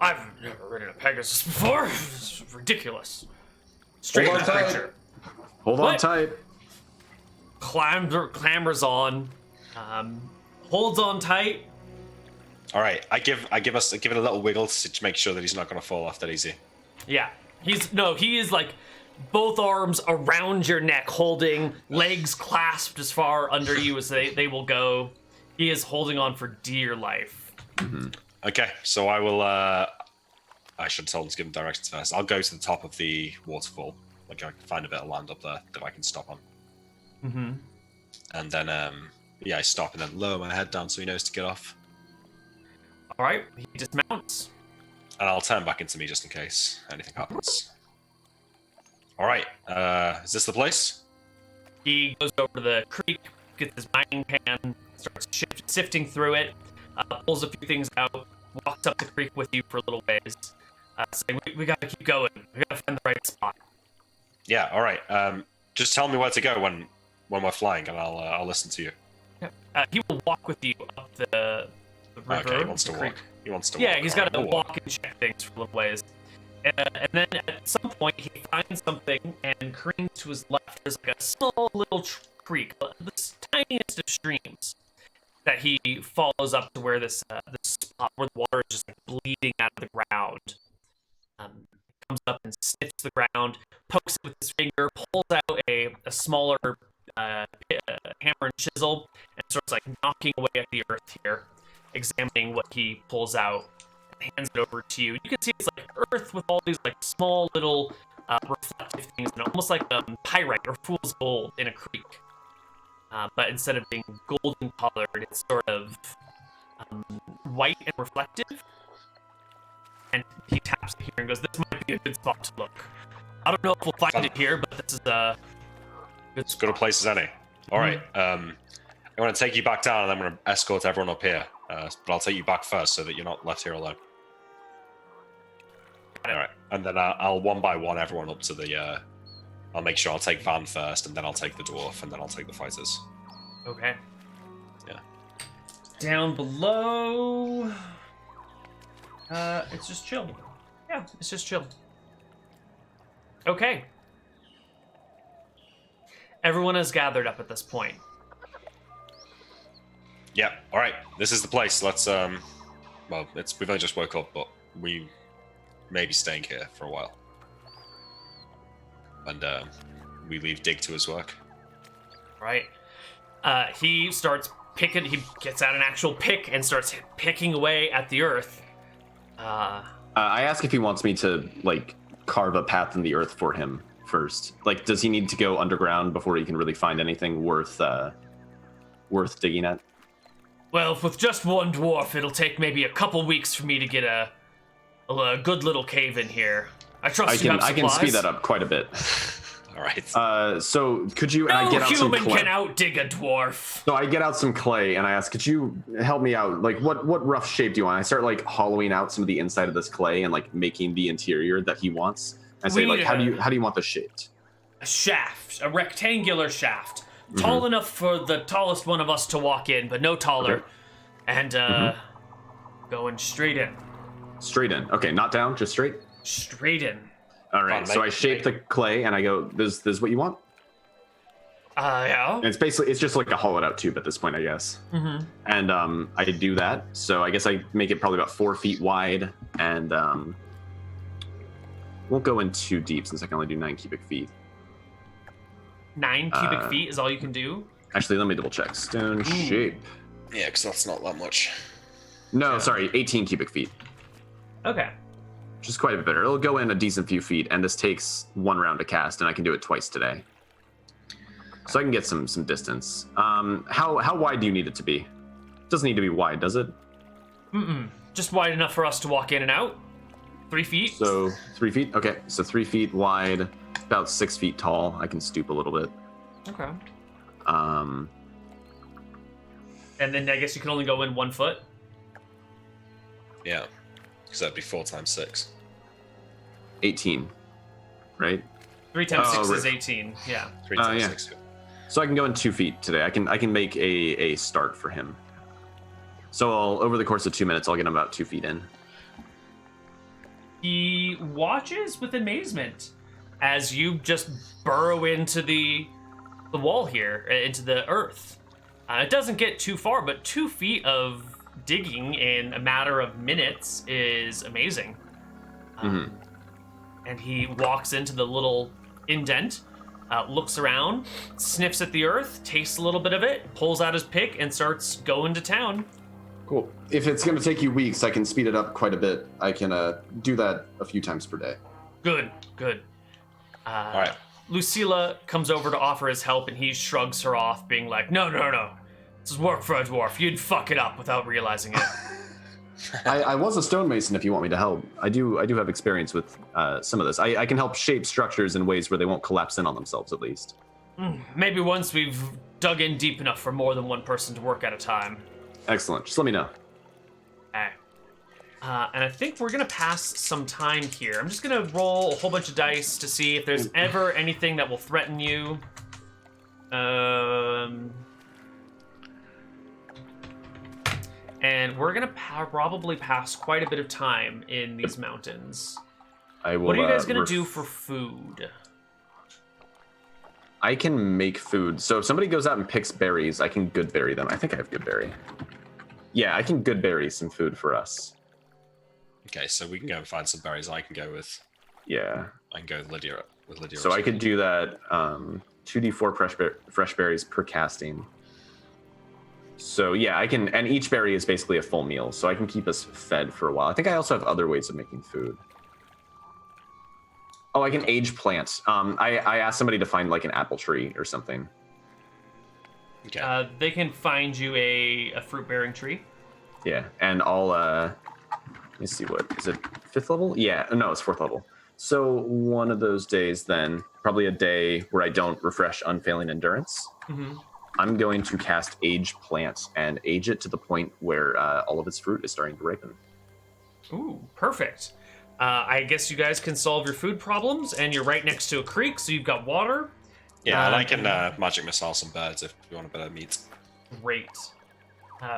I've never ridden a Pegasus before. It's ridiculous. Strange Hold on tight. creature. Hold What? on tight. Clambers on. Holds on tight. All right, I give it a little wiggle to make sure that he's not going to fall off that easy. Yeah. He is like both arms around your neck, holding, legs clasped as far under you as they will go. He is holding on for dear life. Mm-hmm. Okay, so I will. I should have told him to give him directions first. I'll go to the top of the waterfall. Like I can find a bit of land up there that I can stop on. Mm-hmm. And then, I stop and then lower my head down so he knows to get off. All right. He dismounts. And I'll turn back into me just in case anything happens. All right, is this the place? He goes over to the creek, gets his mining pan, starts sifting through it, pulls a few things out, walks up the creek with you for a little ways, saying, we gotta keep going. We gotta find the right spot. Yeah, all right. Just tell me where to go when we're flying, and I'll listen to you. He will walk with you up the river. Okay, he wants to the walk. creek. He wants to Yeah, walk. he's All got right, to we'll walk and check things for a little ways. And then at some point, he finds something and careens to his left. There's like a small little creek, the tiniest of streams, that he follows up to where this spot where the water is just like bleeding out of the ground. Comes up and sniffs the ground, pokes it with his finger, pulls out a smaller hammer and chisel, and starts like knocking away at the earth here, examining what he pulls out. hands it over to you. You can see it's like earth with all these like small little reflective things, and almost like pyrite or fool's gold in a creek. But instead of being golden colored, it's sort of white and reflective. And he taps it here and goes, "This might be a good spot to look. I don't know if we'll find it here, but this is a good As good a place as any. All right. I'm going to take you back down, and I'm going to escort everyone up here. But I'll take you back first so that you're not left here alone. All right. And then I'll one by one everyone up to the... I'll make sure I'll take Van first, and then I'll take the dwarf, and then I'll take the fighters. Okay. Yeah. Down below... it's just chill. Yeah, it's just chill. Okay. Everyone has gathered up at this point. Yeah, all right. This is the place. Let's, well, we've only just woke up, but we may be staying here for a while. And we leave Dig to his work. Right. He starts picking, he gets out an actual pick and starts picking away at the earth. I ask if he wants me to, like, carve a path in the earth for him first. Like, does he need to go underground before he can really find anything worth digging at? Well, with just one dwarf, it'll take maybe a couple weeks for me to get a good little cave in here. I trust you have supplies. I can speed that up quite a bit. All right. So could you? No I get out some human clay. can outdig a dwarf. So I get out some clay and I ask, could you help me out? Like, what rough shape do you want? I start like hollowing out some of the inside of this clay and like making the interior that he wants. I say, like, how do you want this shaped? A shaft, a rectangular shaft, tall enough for the tallest one of us to walk in, but no taller, Okay. and going straight in. Straight in. Okay, not down, just straight. Straight in. All right. So I shape the clay and I go, this is what you want? Yeah. And it's just like a hollowed out tube at this point, I guess. Mm-hmm. And I do that. So I guess I make it probably about 4 feet wide, and won't go in too deep since I can only do 9 cubic feet. 9 cubic feet is all you can do? Actually, let me double check. Stone shape. Yeah, because that's not that much. No, sorry, 18 cubic feet. Okay. Which is quite a bit better. It'll go in a decent few feet, and this takes 1 round to cast, and I can do it twice today. So I can get some distance. How wide do you need it to be? It doesn't need to be wide, does it? Just wide enough for us to walk in and out. 3 feet. So 3 feet? Okay, so 3 feet wide, about 6 feet tall. I can stoop a little bit. Okay. Um, And then I guess you can only go in 1 foot. Yeah, because that'd be 4 times 6. 18, right? 3 times 6 right. is 18. Yeah. 3 times yeah. 6. So I can go in 2 feet today. I can make a start for him. So over the course of 2 minutes, I'll get him about 2 feet in. He watches with amazement as you just burrow into the wall here, into the earth. It doesn't get too far, but 2 feet of digging in a matter of minutes is amazing. And he walks into the little indent, looks around, sniffs at the earth, tastes a little bit of it, pulls out his pick, and starts going to town. Cool. If it's going to take you weeks, I can speed it up quite a bit. I can do that a few times per day. Good. All right. Lucilla comes over to offer his help, and he shrugs her off, being like, No. This is work for a dwarf. You'd fuck it up without realizing it. I was a stonemason if you want me to help. I do have experience with some of this. I can help shape structures in ways where they won't collapse in on themselves, at least. Maybe once we've dug in deep enough for more than one person to work at a time. Excellent. Just let me know. Okay. And I think we're going to pass some time here. I'm just going to roll a whole bunch of dice to see if there's ever anything that will threaten you. And we're going to probably pass quite a bit of time in these mountains. What are you guys going to do for food? I can make food. So if somebody goes out and picks berries, I can good berry them. I think I have good berry. Yeah, I can good berry some food for us. Okay, so we can go and find some berries. I can go with Lydia. So I could do that. 2d4 fresh berries per casting. So yeah, I can, and each berry is basically a full meal, so I can keep us fed for a while. I think I also have other ways of making food. Oh, I can age plants. I asked somebody to find like an apple tree or something. Okay. They can find you a fruit-bearing tree. Yeah, and I'll let me see, what is it, 5th level? Yeah, no, it's 4th level. So one of those days then, probably a day where I don't refresh Unfailing Endurance, I'm going to cast Age Plant and age it to the point where all of its fruit is starting to ripen. Ooh, perfect. I guess you guys can solve your food problems, and you're right next to a creek, so you've got water. Yeah, and I can magic missile some birds if you want a bit of meat. Great.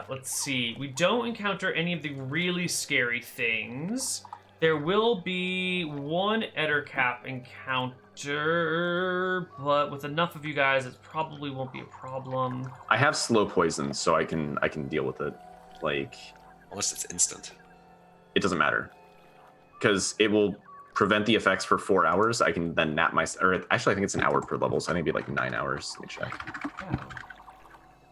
Let's see. We don't encounter any of the really scary things. There will be one ettercap encounter, but with enough of you guys, it probably won't be a problem. I have slow poison, so I can deal with it. Like, Unless it's instant. it doesn't matter, because it will prevent the effects for 4 hours. I can then nap or actually I think it's an hour per level, so I think it'd be like 9 hours. Let me check.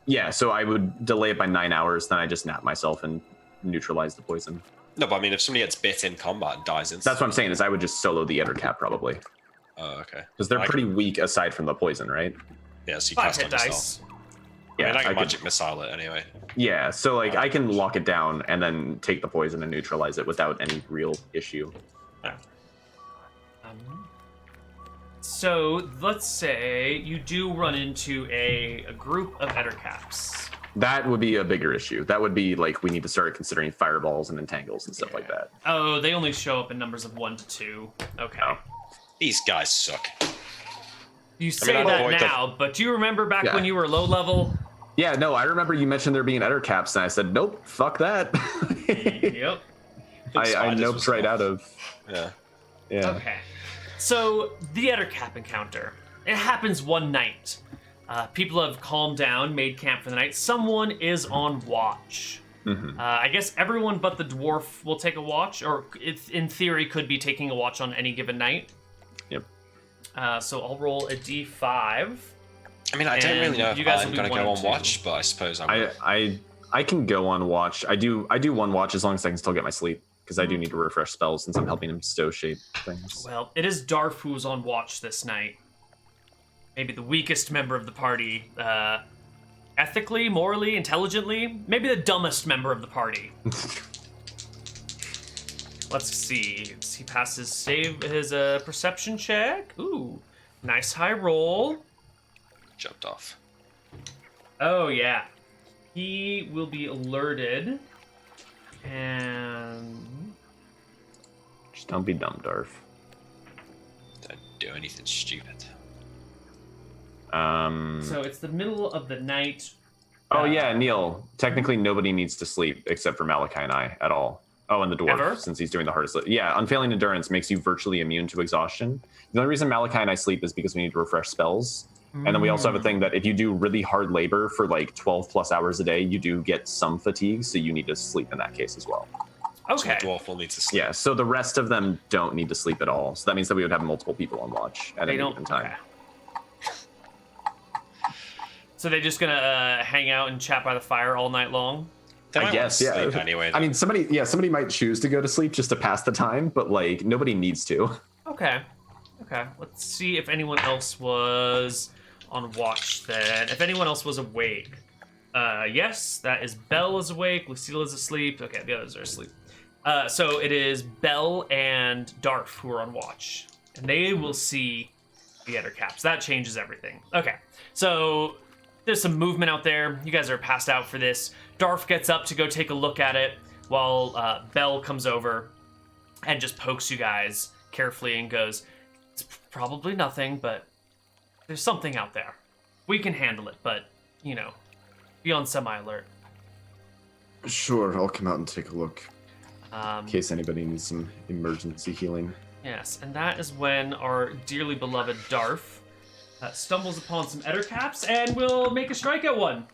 Yeah, so I would delay it by 9 hours, then I just nap myself and neutralize the poison. No, but I mean, if somebody gets bit in combat and dies instantly. That's what I'm saying, is I would just solo the ettercap probably. Oh, okay. Because they're pretty weak aside from the poison, right? Yeah, so you 5 cast hit on yourself. dice. Yeah, I mean, I can could- magic missile it anyway. Yeah, so like I can lock it down and then take the poison and neutralize it without any real issue. So let's say you do run into a group of ettercaps. That would be a bigger issue. That would be like we need to start considering fireballs and entangles and stuff like that. Oh, they only show up in numbers of 1 to 2. Okay. Oh. These guys suck. You say I'll that avoid now, but do you remember back Yeah. when you were low level? Yeah, no, I remember you mentioned there being ettercaps, and I said, nope, fuck that. Yep. I Spiders noped was right enough. out of. Yeah. Yeah. Okay. So, the ettercap encounter. It happens one night. People have calmed down, made camp for the night. Someone is on watch. I guess everyone but the dwarf will take a watch, or it, in theory, could be taking a watch on any given night. Yep. So I'll roll a d5. I mean, I don't And really know you if guys I'm will be going to 1 go and on 2. watch, but I suppose I will. I can go on watch. I do one watch as long as I can still get my sleep, because I do need to refresh spells since I'm helping him stow shape things. Well, it is Darf who's on watch this night. Maybe the weakest member of the party. Ethically, morally, intelligently. Maybe the dumbest member of the party. Let's see. He passes his perception check. Ooh, nice high roll. Jumped off. Oh, yeah. He will be alerted. And... Just don't be dumb, Darf. Don't do anything stupid. So it's the middle of the night. Oh yeah, Neal. Technically, nobody needs to sleep except for Malachi and I at all. Oh, and the dwarf, Ever? since he's doing the hardest. Yeah, Unfailing Endurance makes you virtually immune to exhaustion. The only reason Malachi and I sleep is because we need to refresh spells. And then we also have a thing that if you do really hard labor for like 12 plus hours a day, you do get some fatigue, so you need to sleep in that case as well. Okay. So the dwarf will need to sleep. Yeah, so the rest of them don't need to sleep at all. So that means that we would have multiple people on watch at They any don't. given time. Okay. So they're just gonna hang out and chat by the fire all night long? They I might guess, want to yeah. sleep anyway. I mean, somebody might choose to go to sleep just to pass the time, but like nobody needs to. Okay. Okay. Let's see if anyone else was on watch then. If anyone else was awake. Yes, that is Belle is awake, Lucille is asleep. Okay, the others are asleep. So it is Belle and Darf who are on watch. And they will see the ettercaps. That changes everything. Okay. So there's some movement out there. You guys are passed out for this. Darf gets up to go take a look at it while Belle comes over and just pokes you guys carefully and goes, "It's probably nothing, but there's something out there. We can handle it, but, you know, be on semi-alert." Sure, I'll come out and take a look Um, in case anybody needs some emergency healing. Yes, and that is when our dearly beloved Darf stumbles upon some ettercaps and will make a strike at one.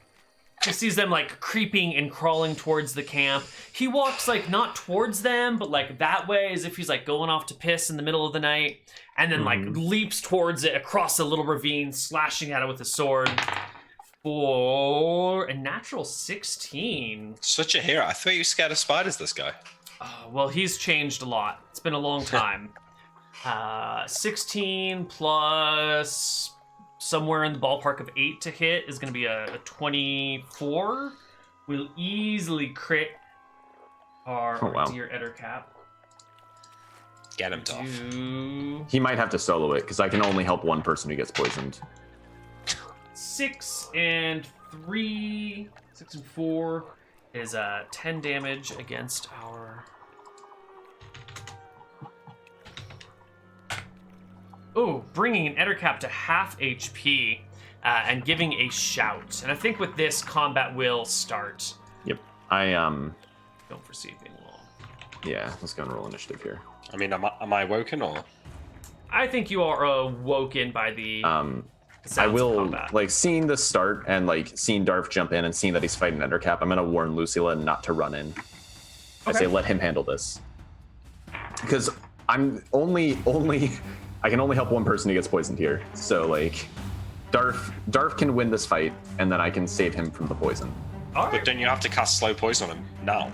He sees them like creeping and crawling towards the camp. He walks like not towards them, but like that way, as if he's like going off to piss in the middle of the night, and then like leaps towards it across a little ravine, slashing at it with his sword. for a natural 16. Such a hero. I thought you were scared of spiders, this guy. Well, he's changed a lot. It's been a long time. 16 plus somewhere in the ballpark of 8 to hit is going to be a 24. We'll easily crit our dear ettercap. Get him, Dwarf. He might have to solo it because I can only help one person who gets poisoned. 6 and 3, 6 and 4 is 10 damage against our. Oh, bringing an ettercap to half HP and giving a shout. And I think with this, combat will start. Yep. Don't foresee anything long. Yeah, let's go and roll initiative here. I mean, am I woken or? I think you are awoken by the. I will, of combat. like, seeing this start and, like, seeing Darf jump in and seeing that he's fighting Endercap, I'm going to warn Lucilla not to run in. I say let him handle this. Because I'm I can only help one person who gets poisoned here. So, like, Darf can win this fight, and then I can save him from the poison. All right. But then you have to cast slow poison on him now.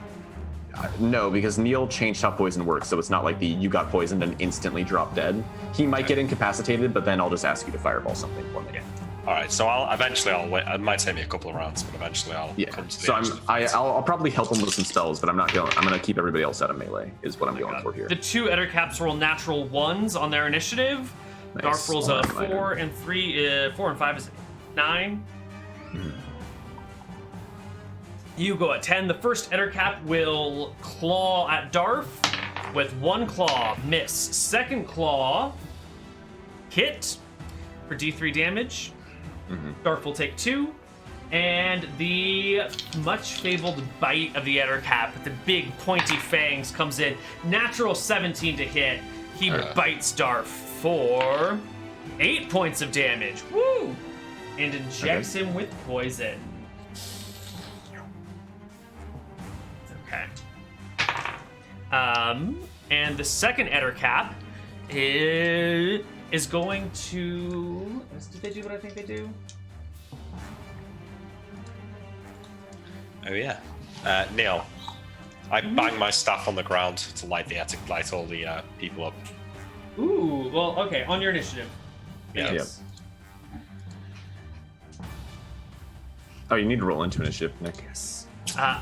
No, because Neal changed how poison works, so it's not like you got poisoned and instantly drop dead. He might get incapacitated, but then I'll just ask you to fireball something for me. Yeah. All right, so I'll wait. It might take me a couple of rounds, but eventually I'll come to the So edge. I'll probably help him with some spells, but I'm gonna keep everybody else out of melee. Is what I'm going for here. The 2 ettercaps roll natural 1s on their initiative. Nice. Darf rolls a 4 and 3. 4 and 5 is 9. You go at 10. The first ettercap will claw at Darf with 1 claw, miss. Second claw, hit for D3 damage. Darf will take 2. And the much fabled bite of the ettercap with the big pointy fangs comes in. Natural 17 to hit. He bites Darf for 8 points of damage. Woo! And injects him with poison. Okay. And the second ettercap is going to. Did they do what I think they do? Oh yeah, Neal. I bang my staff on the ground to light all the people up. Ooh, well, okay. On your initiative. Yeah. Yes. Oh, you need to roll into initiative, Nick. Yes.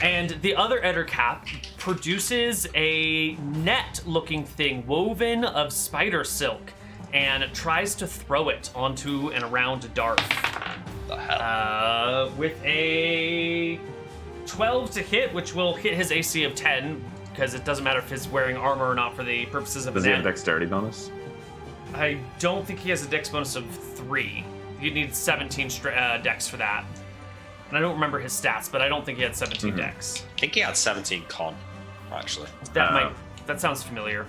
And the other ettercap produces a net-looking thing woven of spider silk and tries to throw it onto and around Darf. The hell? With a 12 to hit, which will hit his AC of 10, because it doesn't matter if he's wearing armor or not for the purposes of Does he net. have a dexterity bonus? I don't think he has a dex bonus of 3. You'd need 17 dex for that. And I don't remember his stats, but I don't think he had 17 dex. I think he had 17 con, actually. That sounds familiar.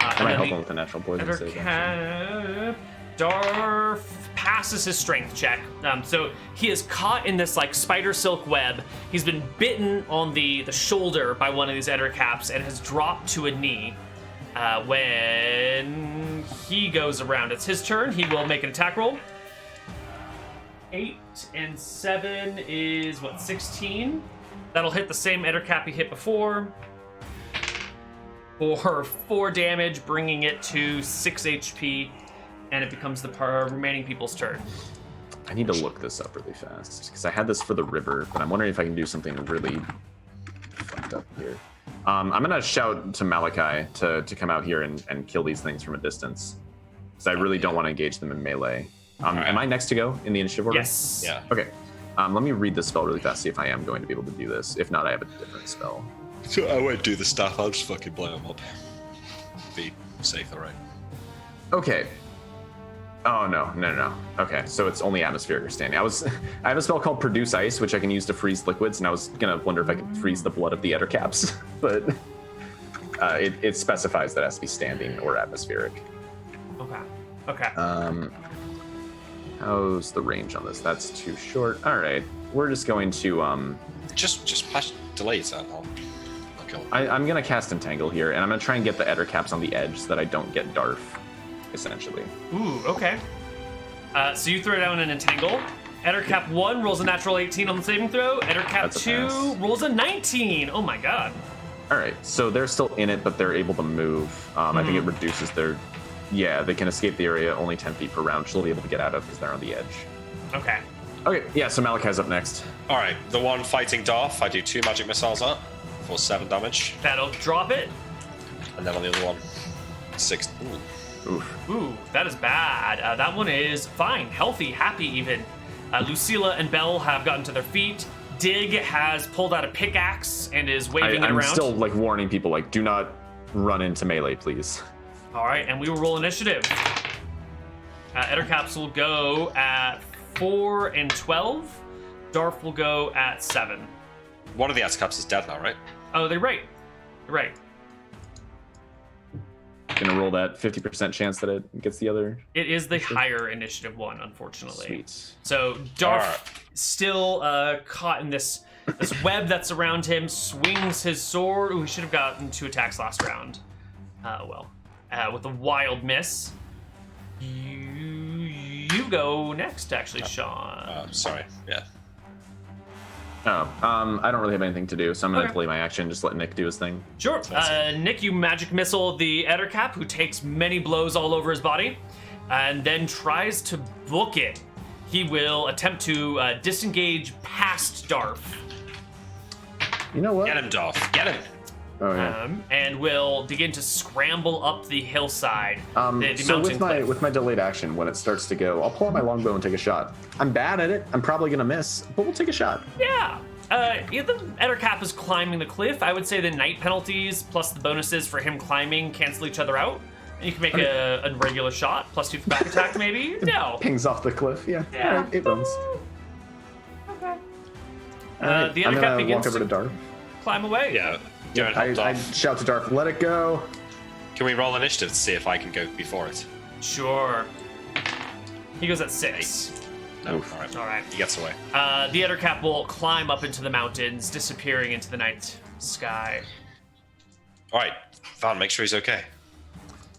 I might help him with the natural poison save. Ettercap. Darf passes his strength check. So he is caught in this like spider silk web. He's been bitten on the shoulder by one of these ettercaps and has dropped to a knee. When he goes around, it's his turn. He will make an attack roll. 8 and 7 is 16. That'll hit the same ettercap he hit before. For 4 damage, bringing it to 6 HP. And it becomes the remaining people's turn. I need to look this up really fast because I had this for the river, but I'm wondering if I can do something really fucked up here. I'm gonna shout to Malachi to come out here and kill these things from a distance because I really don't want to engage them in melee. Am I next to go in the initiative order? Yes. Yeah. Okay. Let me read the spell really fast, see if I am going to be able to do this. If not, I have a different spell. So I won't do the staff, I'll just fucking blow him up. Be safe, alright. Okay. Oh, no. Okay, so it's only atmospheric or standing. I have a spell called Produce Ice, which I can use to freeze liquids, and I was gonna wonder if I could freeze the blood of the ettercaps, but it specifies that it has to be standing or atmospheric. Okay. How's the range on this? That's too short. All right, we're just going to Just delete that. I'll kill him. I'm gonna cast Entangle here, and I'm gonna try and get the ettercaps on the edge so that I don't get Darf, essentially. Ooh, okay. So you throw down an entangle. Ettercap 1 rolls a natural 18 on the saving throw. Ettercap That's a 2 pass. rolls a 19. Oh my god. All right, so they're still in it, but they're able to move. I think it reduces their. Yeah, they can escape the area only 10 feet per round. She'll be able to get out of because they're on the edge. Okay. Okay, yeah. So Malachi's up next. All right, the one fighting Dwarf, I do 2 magic missiles on for 7 damage, That'll drop it. and then on the other one, 6. Ooh. Oof. Ooh, that is bad. That one is fine, healthy, happy even. Lucilla and Belle have gotten to their feet. Dig has pulled out a pickaxe and is waving it I'm around. still like warning people, like, do not run into melee, please. All right, and we will roll initiative. Ettercaps will go at 4 and 12. Dwarf will go at 7. One of the ettercaps is dead now, right? Oh, they're right. They're right. Gonna roll that 50% chance that it gets the other. It is the higher initiative one, unfortunately. Sweet. So Darf, Alright. still caught in this web that's around him, swings his sword. Ooh, he should have gotten 2 attacks last round. With a wild miss. You go next, actually, Sean. Sorry, yeah. Oh, I don't really have anything to do, so I'm gonna Okay. delay my action. Just let Nick do his thing. Sure. Nick, you magic missile the Ettercap, who takes many blows all over his body, and then tries to book it. He will attempt to disengage past Darf, You know what? Get him, Dwarf. Get him. Oh yeah. and will begin to scramble up the hillside. The So mountain cliff. with my delayed action, when it starts to go, I'll pull out my longbow and take a shot. I'm bad at it. I'm probably gonna miss, but we'll take a shot. Yeah. The Ettercap is climbing the cliff. I would say the night penalties plus the bonuses for him climbing cancel each other out. And you can make a regular shot, plus 2 for back attack, maybe? No. Pings off the cliff. Yeah. Yeah. All right, it runs. Okay. All right, The I'm Ettercap gonna begins walk over to to Darth. climb away. Yeah. Go and I help Dwarf. shout to Darth, let it go. Can we roll initiative to see if I can go before it? Sure. He goes at 6. No. Oof. All right. All right. He gets away. The Ettercap will climb up into the mountains, disappearing into the night sky. All right, Van, make sure he's okay.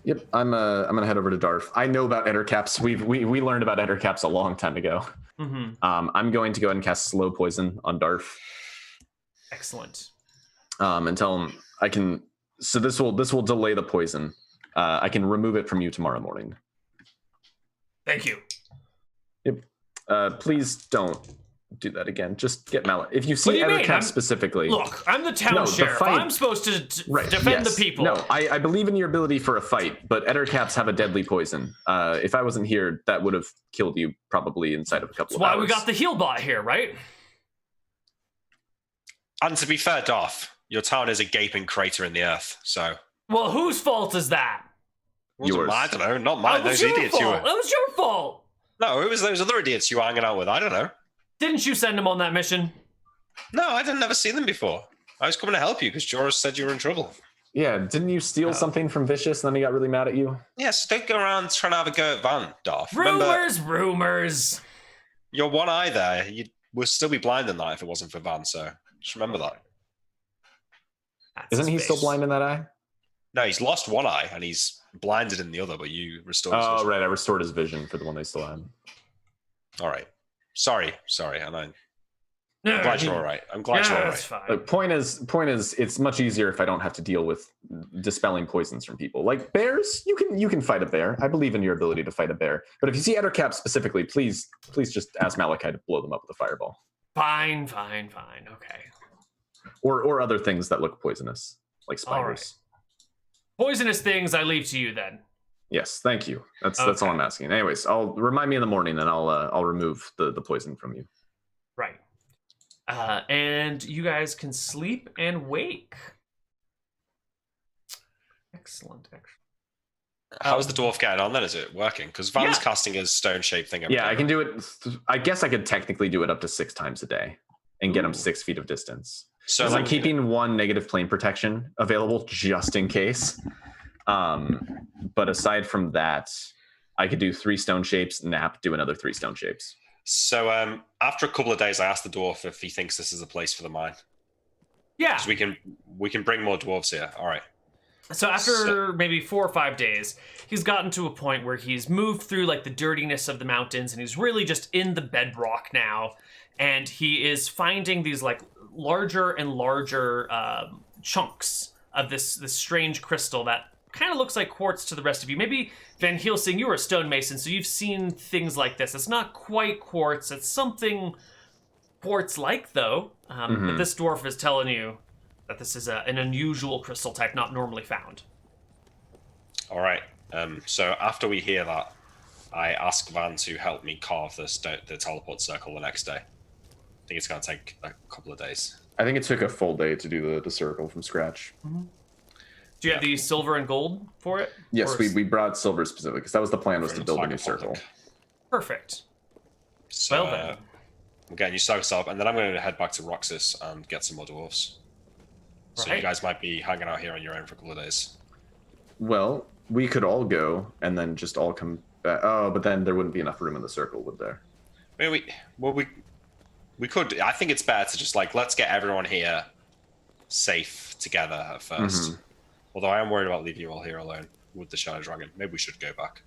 Yep, I'm gonna head over to Darth. I know about ettercaps. We learned about ettercaps a long time ago. Mm-hmm. I'm going to go ahead and cast slow poison on Darth. Excellent. And tell him I can. So this will delay the poison. I can remove it from you tomorrow morning. Thank you. Yep. Please don't do that again. Just get Mallet. If you What see do you mean? ettercaps specifically, Look, I'm the town No, the sheriff. fight- I'm supposed to right, defend yes. the people. No, I believe in your ability for a fight, but ettercaps have a deadly poison. If I wasn't here, that would have killed you probably inside of a couple That's of why hours. we got the heal bot here, right? And to be fair, Dwarf, your town is a gaping crater in the earth, so... Well, whose fault is that? Wasn't Yours. mine, I don't know, not mine. That was Those your idiots you fault. were... That was your fault. No, it was those other idiots you were hanging out with, I don't know. Didn't you send him on that mission? No, I didn't never see them before. I was coming to help you because Joris said you were in trouble. Yeah, didn't you steal something from Vicious and then he got really mad at you? Yes, don't go around trying to have a go at Van, Darth. Remember, Rumors. your one eye there, you would still be blind in that if it wasn't for Van, so just remember that. That's Isn't his he still face. blind in that eye? No, he's lost one eye and he's blinded in the other, but you restored his Oh, vision. right. I restored his vision for the one they still had. All right. Sorry, and I'm No, glad you're all right. I'm glad you're all That's right. fine. Point is, it's much easier if I don't have to deal with dispelling poisons from people. Like bears, you can fight a bear. I believe in your ability to fight a bear. But if you see ettercaps specifically, please just ask Malachi to blow them up with a fireball, Fine. Okay. or other things that look poisonous, like spiders. All right. Poisonous things, I leave to you then. Yes, thank you. That's all Okay. I'm asking. Anyways, I'll remind me in the morning, and I'll remove the poison from you. Right. And you guys can sleep and wake. Excellent. How's the dwarf getting on then? Is it working? Because Van's Yeah. casting his stone-shaped thing. every Yeah, day. I can do it. I guess I could technically do it up to 6 times a day and get him Ooh. 6 feet of distance. So So I'm like, keeping 1 negative plane protection available just in case. But aside from that, I could do 3 stone shapes, nap, do another 3 stone shapes. So after a couple of days, I asked the dwarf if he thinks this is a place for the mine. Yeah. So we can bring more dwarves here. All right. So after maybe 4 or 5 days, he's gotten to a point where he's moved through like the dirtiness of the mountains, and he's really just in the bedrock now. And he is finding these like larger and larger chunks of this strange crystal that kind of looks like quartz to the rest of you. Maybe Van Helsing, you were a stonemason, so you've seen things like this. It's not quite quartz. It's something quartz-like, though. But this dwarf is telling you that this is an unusual crystal type not normally found. All right. So after we hear that, I ask Van to help me carve the teleport circle the next day. I think it's going to take a couple of days. I think it took a full day to do the circle from scratch. Do you have the silver and gold for it? Yes, we brought silver specifically because that was the plan, was to build a new circle. Perfect. So, well then. I'm getting you stoked up, and then I'm going to head back to Roxas and get some more dwarfs. So Right. you guys might be hanging out here on your own for a couple of days. Well, we could all go and then just all come back. Oh, but then there wouldn't be enough room in the circle, would there? I mean, we could. I think it's better to just let's get everyone here safe together at first. Although I am worried about leaving you all here alone with the Shadow Dragon. Maybe we should go back.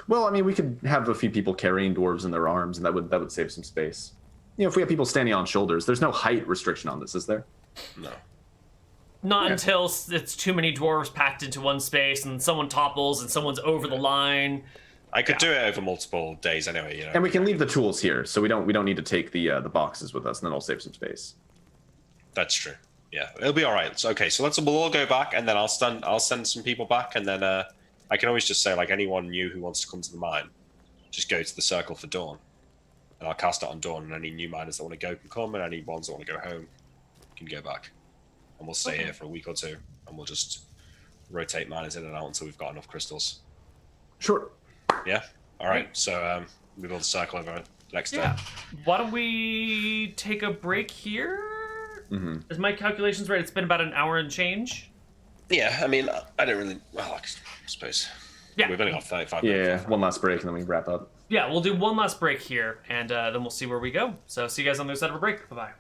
Well, I mean, we could have a few people carrying dwarves in their arms, and that would save some space. You know, if we have people standing on shoulders, there's no height restriction on this, is there? No. Not until it's too many dwarves packed into one space and someone topples and someone's over the line. I could do it over multiple days anyway, you know. And we can leave the tools here, so we don't need to take the boxes with us, and then it'll save some space. That's true. Yeah, it'll be all right. So, okay, so we'll all go back, and then I'll send some people back, and then I can always just say anyone new who wants to come to the mine, just go to the circle for Dawn, and I'll cast it on Dawn, and any new miners that want to go can come, and any ones that want to go home can go back, and we'll stay here for a week or two, and we'll just rotate miners in and out until we've got enough crystals. Sure. Yeah. All right. So we build a circle over next day. Why don't we take a break here? Is my calculations right? It's been about an hour and change. Yeah. I mean, I don't really. Well, I suppose. Yeah. We've only got 35 minutes. Yeah, one last break, and then we wrap up. Yeah, we'll do one last break here, and then we'll see where we go. So see you guys on the other side of a break. Bye-bye.